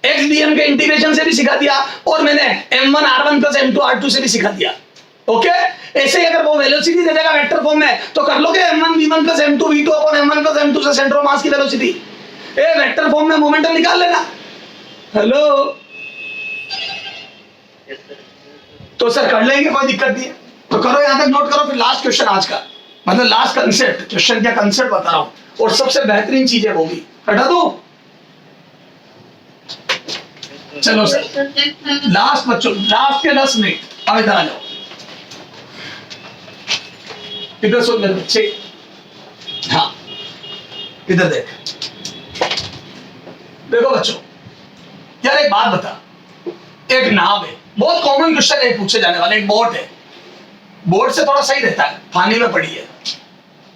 x dm के इंटीग्रेशन से भी सिखा दिया, और मैंने m1 r1 plus m2 r2 से भी सिखा दिया। ओके, ऐसे ही अगर वो वेलोसिटी दे देगा वेक्टर फॉर्म में तो कर लोगे m1 v1 plus m2 v2 upon m1 plus m2 से सेंट्रो मास की वेलोसिटी वेक्टर फॉर्म में मोमेंटम निकाल लेना। Hello, yes sir. तो सर कर लेंगे, कोई दिक्कत नहीं है, तो करो यहां तक नोट करो। फिर लास्ट क्वेश्चन आज का, मतलब लास्ट कंसेप्ट, क्वेश्चन क्या कंसेप्ट बता रहा हूं, और सबसे बेहतरीन चीज है वो भी हटा दो। चलो Yes, सर, sir. लास्ट बच्चों, लास्ट के 10 मिनट। अब इधर आ जाओ, इधर सुन मेरे बच्चे, हाँ इधर देख। देखो बच्चों, यार एक बात बता, एक नाव है, बहुत कॉमन क्वेश्चन है पूछे जाने वाला, एक बोट है, बोट से थोड़ा सही रहता है, पानी में पड़ी है,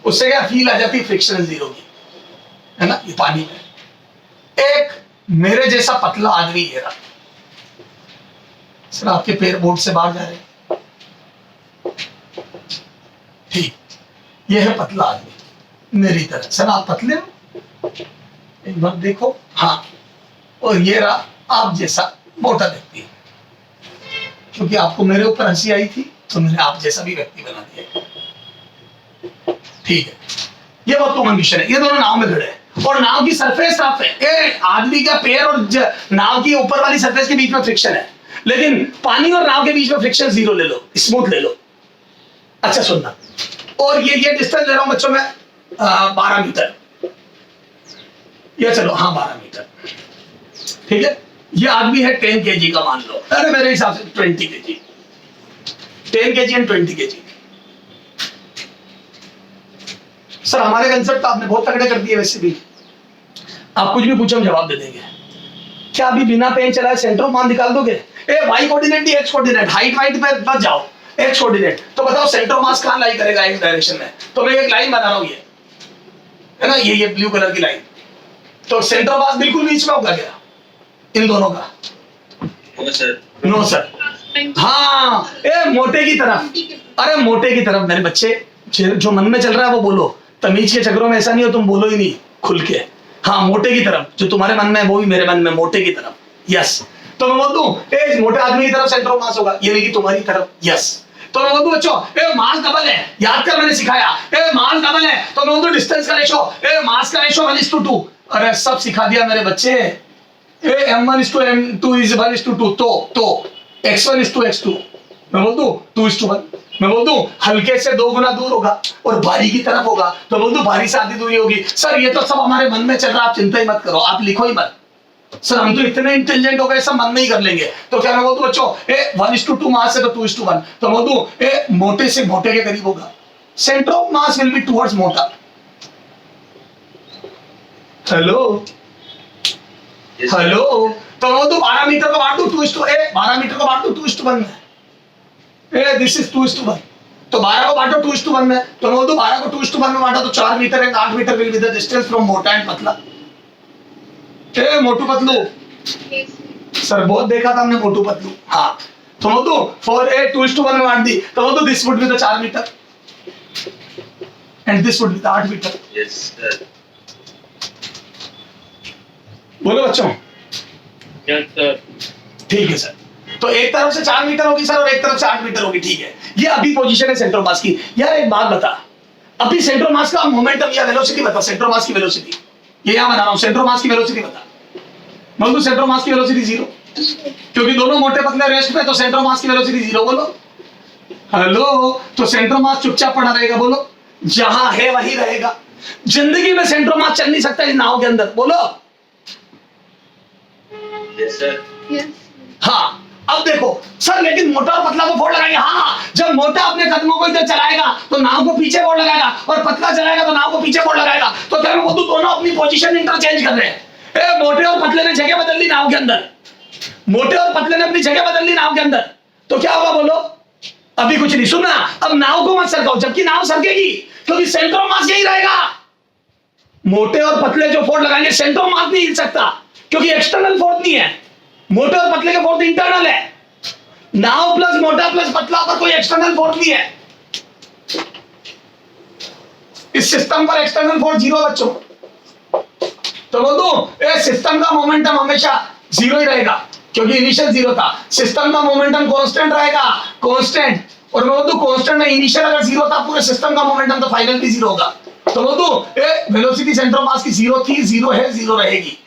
उससे क्या फील आ जाती है फ्रिक्शन 0 की, है ना? ये पानी में एक मेरे जैसा पतला आदमी है, सर आपके पैर बोट से बाहर जा रहे हैं, ठीक, ये है पतला आदमी मेरी तरह। सर आप पतले हो, एक बार देखो, हाँ, और ये रहा आप जैसा मोटा व्यक्ति, क्योंकि आपको मेरे ऊपर हंसी आई थी तो मैंने आप जैसा भी व्यक्ति बना दिया। ठीक है, ये बहुत कॉमन क्वेश्चन है। ये दोनों नाव में खड़े हैं और नाव की सरफेस साफ है, आदमी का पैर और नाव की ऊपर वाली सरफेस के बीच में फ्रिक्शन है, लेकिन पानी और नाव के बीच में फ्रिक्शन 0 ले लो, स्मूथ ले लो। अच्छा सुनना, और ये डिस्टेंस ले रहा हूं बच्चों में 12 मीटर, ये चलो हाँ 12 मीटर, ठीक है। ये आदमी है 10 kg का मान लो, अरे मेरे हिसाब से 20 kg, 10 kg and 20 kg। Sir हमारे कंसेप्ट आपने बहुत तगड़े कर दिए, वैसे भी आप कुछ भी पूछो हम जवाब दे देंगे। क्या अभी बिना पेन चलाए सेंटर ऑफ मास निकाल दोगे? ए वाई कोऑर्डिनेट भी एक्स कोऑर्डिनेट, हाइट वाइट पे बच जाओ, एक्स कोऑर्डिनेट। तो बताओ सेंटर ऑफ मास कहां लाई करेगा एक्स डायरेक्शन में? तो मैं एक लाइन बना रहा हूं, ये है ना, ये ब्लू कलर की लाइन। तो सेंटर ऑफ मास बिल्कुल बीच में होगा क्या इन दोनों का? No sir. हाँ, ए मोटे की तरफ, अरे मोटे की तरफ मेरे बच्चे, जो मन में चल रहा है वो बोलो, तमीज के चक्रों में ऐसा नहीं हो तुम बोलो ही नहीं खुल के। हाँ, मोटे की तरफ, जो तुम्हारे मन में है वो भी मेरे मन में, मोटे की तरफ। यस, तो मैं बोल दूं ए मोटे आदमी की तरफ सेंटर ऑफ मास होगा, ये नहीं कि तुम्हारी तरफ। यस, तो मैं बोल दूं बच्चों ए मास डबल है, याद कर मैंने सिखाया, ए मास डबल है, तो मैं बोल दूं डिस्टेंस का रेशो, ए मास का रेशो 1:2। अरे सब सिखा दिया मेरे बच्चे। ए m1:m2 is 1:2, तो x1:x2, मैं बोल दूं 2:1। मैं बोल दूं हल्के से 2 गुना दूर होगा और भारी की तरफ होगा, तो बोल दूं भारी से आधी दूरी होगी। सर ये तो सब हमारे मन में चल रहा है, आप चिंता ही मत करो, आप लिखो ही मत। सर हम तो इतने इंटेलिजेंट हो गए, सब मन में ही कर लेंगे। तो क्या मैं बोल दूं बच्चों ए 1:2 मास है तो 2:1, तो बोल दूं ए मोटे से मोटे के करीब होगा, centre of mass will be towards मोटा। हेलो हेलो, तो मैं बोल दूं 12 मीटर को बांट दूं 12 मीटर को बांट दूं 2:1 में, ए दिस इज 2:1। तो 12 को बांटो 2:1 में, तो मैं बोल दूं 12 को 2:1 में बांटा तो 4 metre and 8 metre will be the distance from मोटा एंड पतला। ए मोटू पतलू, सर बहुत देखा था हमने मोटू पतलू। हाँ, तो बोल दूं 2:1 में बांट दी, तो बोल दूं this would be the 4 metre and this would be the 8 metre. Yes sir. बोलो बच्चों। Yes sir. ठीक है सर, तो एक तरफ से 4 मीटर होगी सर और एक तरफ से 8 मीटर होगी, ठीक है। ये अभी पोजीशन है सेंटर ऑफ मास की। यार एक बात बता, अभी सेंटर ऑफ मास का मोमेंटम या वेलोसिटी बता, सेंटर ऑफ मास की वेलोसिटी, ये यहां बना रहा हूं, सेंटर ऑफ मास की वेलोसिटी बता। बोल दो सेंटर ऑफ मास की वेलोसिटी 0, क्योंकि दोनों मोटे पतले रेस्ट पे, तो सेंटर ऑफ मास की वेलोसिटी 0। बोलो हेलो, तो सेंटर ऑफ मास चुपचाप पड़ा रहेगा, बोलो जहां है वही रहेगा। जिंदगी में सेंटर ऑफ मास चल नहीं सकता इस नाव के अंदर, बोलो। Yes sir. Yes. हाँ, अब देखो सर लेकिन मोटा और पतला को फोड़ लगाएंगे। हाँ, जब मोटा अपने कदमों को इधर चलाएगा तो नाव को पीछे फोड़ लगाएगा, और पतला चलाएगा तो नाव को पीछे फोड़ लगाएगा। तो क्या मैं बोलूं दोनों अपनी पोजीशन इंटरचेंज कर रहे हैं। ए मोटे और पतले ने जगह बदल ली नाव के अंदर, मोटे और पतले ने अपनी जगह बदल ली नाव के अंदर, तो क्या होगा बोलो? अभी कुछ नहीं, सुनना, अब नाव को मत सरकाओ, जबकि नाव सरकेगी, क्योंकि सेंटर ऑफ मास यही रहेगा। मोटे और पतले जो फोर्स लगाएंगे, सेंटर ऑफ मास नहीं हिल सकता, क्योंकि एक्सटर्नल फोर्स नहीं है, मोटे और पतले का फोर्स इंटरनल है। नाव प्लस मोटा प्लस पतला पर कोई एक्सटर्नल फोर्स नहीं है। इस सिस्टम पर एक्सटर्नल फोर्स 0 बच्चों। तो बोल दूं ए सिस्टम का मोमेंटम हमेशा 0 ही रहेगा, क्योंकि इनिशियल 0 था। सिस्टम का मोमेंटम कांस्टेंट रहेगा, कांस्टेंट। और मैं बोल दूं कांस्टेंट में इनिशियल अगर 0 था, पूरे सिस्टम का मोमेंटम तो फाइनल भी 0 होगा। तो बोल दूं ए वेलोसिटी सेंटर ऑफ मास की 0 थी, 0 है, 0 रहेगी,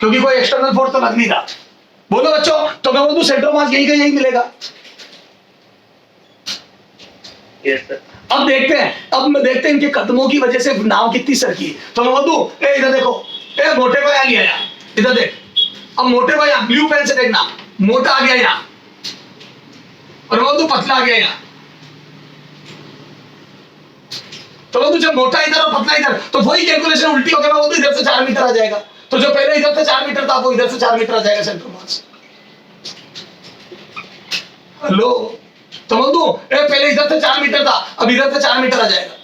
क्योंकि कोई एक्सटर्नल फोर्स तो लग नहीं रहा। बोलो बच्चों, तो मैं बोल दूं सेंटर ऑफ मास यही का यही मिलेगा। Yes sir. अब देखते हैं इनके कदमों की वजह से नाव कितनी सरकी। तो मैं बोल दूं ए इधर देखो, ए मोटे को यहां लिया यार, इधर देख। अब मोटे को यहां ब्लू पेन से देखना, मोटा आ गया यहां, और मैं बोल दूं पतला आ गया यहां। तो बोल दूं जब मोटा इधर और पतला इधर, तो वही कैलकुलेशन उल्टी हो गया। मैं बोल दूं इधर से 4 मीटर आ जाएगा, तो जो पहले इधर से 4 मीटर था वो इधर से 4 मीटर आ जाएगा सेंटर ऑफ मास। हेलो, तो बोल दूं ए पहले इधर से 4 मीटर था, अब इधर से 4 मीटर आ जाएगा।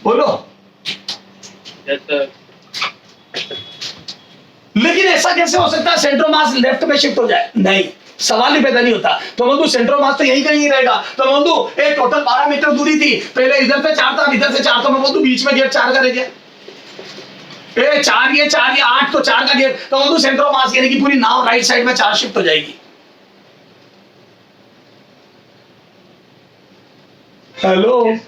बोलो। Yes sir. लेकिन ऐसा कैसे हो सकता है सेंटर ऑफ मास लेफ्ट में शिफ्ट हो जाए? नहीं, सवाल ही पैदा नहीं होता। तो बोल दूं सेंटर ऑफ मास तो यही कहीं रहेगा। तो बोल दूं ए टोटल 12 मीटर दूरी थी, पहले इधर से 4 था, अब इधर से 4, तो मैं बोल दूं बीच में गैप 4 का रह गया। ए 4 ये 8, तो 4 का गैप, तो बोल दूं सेंटर ऑफ मास यानी कि पूरी नाव राइट साइड में 4 शिफ्ट हो जाएगी। हेलो,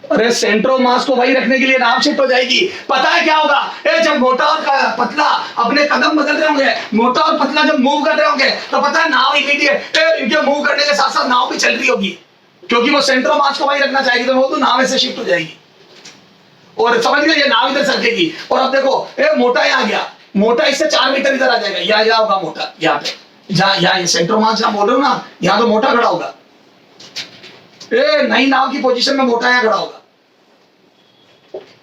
अरे सेंटर ऑफ मास को वही रखने के लिए नाव शिफ्ट हो जाएगी। पता है क्या होगा? ए जब मोटा और पतला अपने कदम बदल रहे होंगे, मोटा और पतला जब मूव कर रहे होंगे, तो पता है नाव इमीडिएट इनके मूव करने के साथ साथ नाव भी चल रही होगी, क्योंकि वो सेंटर ऑफ मास को वही रखना चाहेगी। तो वो तो नाव ऐसे शिफ्ट हो जाएगी, और समझ गए, ये नाव इधर सरकेगी। और अब देखो ए मोटा यहाँ गया, मोटा इससे 4 मीटर इधर आ जाएगा, यहाँ होगा मोटा, यहाँ पे जहाँ यहाँ सेंटर ऑफ मास जहाँ बोल रहे हो ना, यहाँ तो मोटा खड़ा होगा। ए नई नाव की पोजीशन में मोटा यहाँ खड़ा होगा।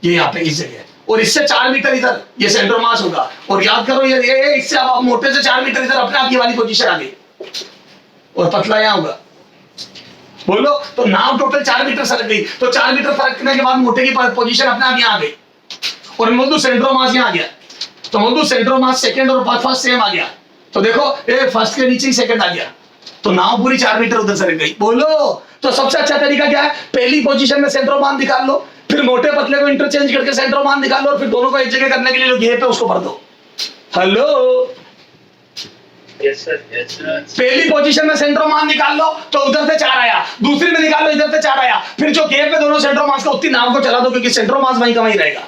ये यहाँ पे इस जगह, और इससे 4 मीटर इधर ये सेंट्रो मास होगा। और याद करो ये इससे अब आप मोटे से 4 मीटर इधर अपने आप ये वाली पोजीशन आ गई, और पतला यहाँ होगा। बोलो, तो नाव टोटल 4 मीटर सरक गई, तो 4 मीटर सरकने के बाद मोटे की पोजीशन अपने आप यहाँ आ गई, और मोदू सेंट्रो मास यहाँ आ गया। तो मोदू सेंट्रो मास सेकंड और फर्स्ट सेम आ गया। तो देखो ये फर्स्ट के नीचे ही सेकंड आ गया, तो नाव पूरी 4 मीटर उधर सरक गई। बोलो, तो सबसे अच्छा तरीका क्या है? पहली पोजीशन में सेंट्रोमान निकाल लो, फिर मोटे पतले को इंटरचेंज करके सेंट्रोमान निकाल लो, और फिर दोनों को एक जगह करने के लिए घेर पे उसको भर दो। Hello, Yes sir. Yes sir. पहली पोजीशन में सेंट्रोमान निकाल लो तो उधर से 4 आया, दूसरी में निकाल लो इधर से 4 आया, फिर जो घेर पे दोनों सेंट्रोमास का उतनी नाव को चला दो, क्योंकि सेंट्रोमास वहीं का वहीं रहेगा।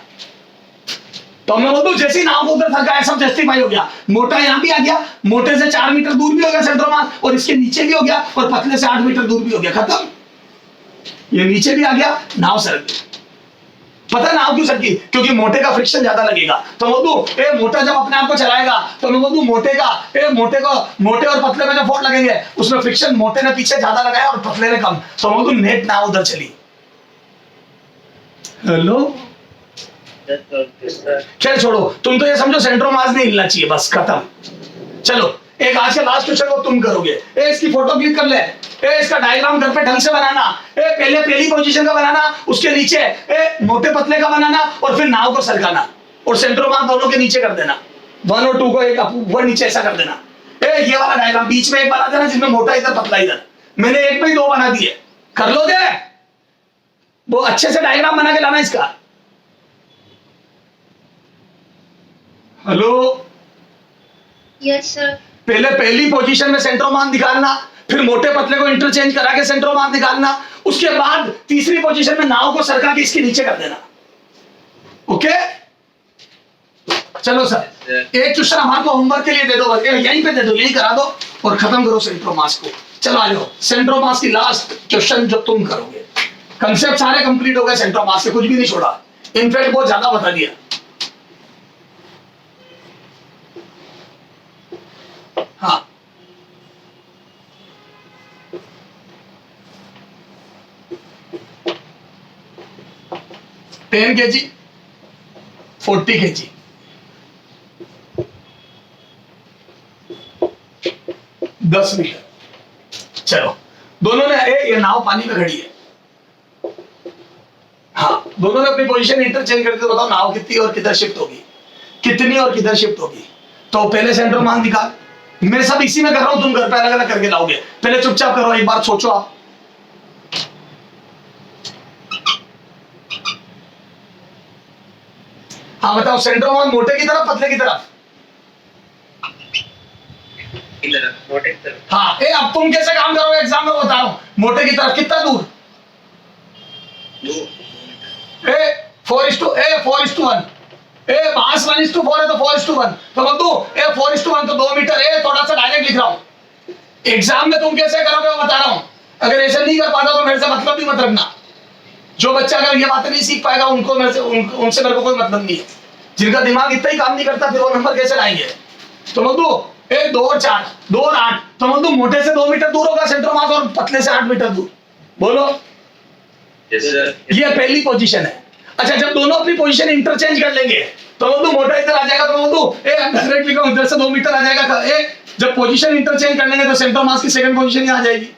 तो मैं बोलूं जैसी नाव को उधर सरका सब जस्टिफाई हो गया। मोटा यहाँ भी आ गया, मोटे से 4 मीटर दूर भी हो गया सेंट्रोमास, और इसके नीचे भी हो गया, और पतले से 8 मीटर दूर भी हो गया, खत्म। ये नीचे भी आ गया, नाव सरक गई। पता है नाव क्यों सरकी? क्योंकि मोटे का फ्रिक्शन ज्यादा लगेगा। तो बोलूं ए मोटा जब अपने आप को चलाएगा, तो मैं बोलूं मोटे और पतले में जो फोर्स लगेंगे उसमें फ्रिक्शन मोटे ने पीछे ज्यादा लगाया और पतले ने कम, तो बोलूं नेट नाव उधर चली। Hello, Yes sir. Yes sir. खैर छोड़ो, तुम तो ये समझो सेंट्रोमास नहीं हिलना चाहिए, बस खत्म। चलो एक आज के लास्ट क्वेश्चन को तुम करोगे। ए इसकी फोटो क्लिक कर ले, ए इसका डायग्राम घर पे ढंग से बनाना, ए पहले पहली पोजीशन का बनाना, उसके नीचे ए मोटे पतले का बनाना, और फिर नाव को सरकाना, और सेंट्रोमास दोनों के नीचे कर देना। 1 और 2 को एक ऊपर नीचे ऐसा कर देना। ए ये वाला डायग्राम बीच में एक बना देना, जिसमें मोटा इधर पतला इधर। मैंने एक में ही 2 बना दिए, कर लोगे? वो अच्छे से डायग्राम बना के लाना इसका। Hello, Yes sir. पहले पहली पोजीशन में सेंट्रोमान निकालना, फिर मोटे पतले को इंटरचेंज करा के सेंट्रोमान निकालना, उसके बाद तीसरी पोजीशन में नाव को सरका के इसके नीचे कर देना। ओके, चलो सर, एक क्वेश्चन हमारे को होमवर्क के लिए दे दो, बस यहीं पे दे दो, यहीं करा दो और खत्म करो सेंट्रोमास को। चलो आ जाओ, सेंट्रोमास की लास्ट क्वेश्चन जो तुम करोगे। कंसेप्ट सारे कंप्लीट हो गए सेंट्रोमास के, कुछ भी नहीं छोड़ा, इनफैक्ट बहुत ज्यादा बता दिया। हाँ, 10 kg 40 kg 10 मीटर। चलो दोनों ने ये नाव पानी में खड़ी है। हाँ, दोनों ने अपनी पोजीशन इंटरचेंज करके बताओ नाव कितनी और किधर शिफ्ट होगी, कितनी और किधर शिफ्ट होगी। तो पहले सेंट्रोमान निकाल, मैं सब इसी में कर रहा हूं, तुम घर पे अलग अलग करके लाओगे। पहले चुपचाप करो, एक बार सोचो आप। हाँ बताओ, सेंट्रोमान मोटे की तरफ पतले की तरफ? इधर मोटे की तरफ। हाँ, अब तुम कैसे काम करोगे एग्जाम में बता रहा हूं। मोटे की तरफ कितना दूर? 4:1 मास 1:4 है तो 4:1, तो बोल 4:1 तो 2 मीटर। थोड़ा सा डायरेक्ट लिख रहा हूं, एग्जाम में तुम कैसे करोगे वो बता रहा हूं। अगर ऐसे नहीं कर पाता तो मेरे से मतलब भी मत रखना। जो बच्चा अगर ये बातें नहीं सीख पाएगा उनको उनसे मेरे को कोई मतलब नहीं है। जिनका दिमाग इतना ही काम नहीं करता फिर वो नंबर कैसे लाएंगे। तो बोल 2 और 4 2 और 8, तो बोल मोटे से 2 मीटर दूर होगा सेंट्रोमास, और पतले से 8 मीटर दूर। बोलो, Yes sir. ये पहली पोजीशन है। अच्छा, जब दोनों अपनी पोजीशन इंटरचेंज कर लेंगे तो वो मोटा इधर आ जाएगा, तो वो डायरेक्ट लिखा इधर से 2 मीटर आ जाएगा। जब पोजीशन इंटरचेंज कर लेंगे तो सेंट्रोमास की सेकंड पोजीशन यहाँ आ जाएगी।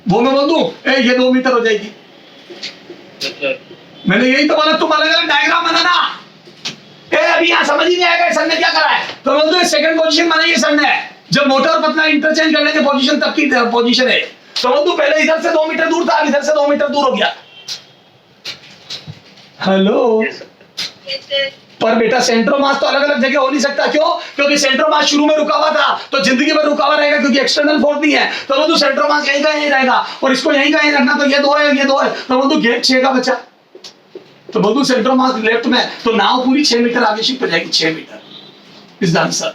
वो मैं बोल दूं ये 2 मीटर हो जाएगी। Yes sir. मैंने यही तो बोला, तुम अलग अलग डायग्राम बनाना। अभी यहाँ समझ ही नहीं आएगा सर ने क्या करा है, तो बोल दो सेकंड पोजीशन बनाई है सर ने। जब मोटा और पतला इंटरचेंज कर लेंगे पोजीशन तब की पोजीशन है। तो बोल दो पहले इधर से 2 मीटर दूर था, अब इधर से 2 मीटर दूर हो गया। Hello, Yes sir. Yes sir. पर बेटा सेंट्रोमास तो अलग अलग जगह हो नहीं सकता। क्यों? क्योंकि सेंट्रोमास शुरू में रुका हुआ था तो जिंदगी भर रुका हुआ रहेगा, क्योंकि एक्सटर्नल फोर्स नहीं है। तो वो सेंट्रोमास यहीं का यहीं रहेगा, और इसको यहीं का यहीं रखना। तो ये 2 है, ये 2 है, तो वो गैप 6 का बचा। तो बोल सेंट्रोमास लेफ्ट में, तो नाव पूरी 6 मीटर आगे शिफ्ट हो जाएगी। 6 metre is the answer.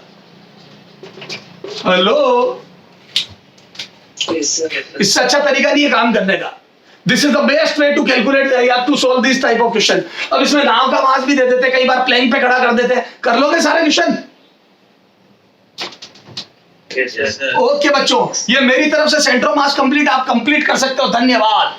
Hello, इससे अच्छा तरीका नहीं है काम करने का। This is the best way to calculate या to solve this type of question. अब इसमें नाव का मास भी दे देते, कई बार प्लेन पे खड़ा कर देते। कर लोगे सारे क्वेश्चन? Yes sir. ओके बच्चों, ये मेरी तरफ से सेंट्रोमास कंप्लीट, आप कंप्लीट कर सकते हो। धन्यवाद।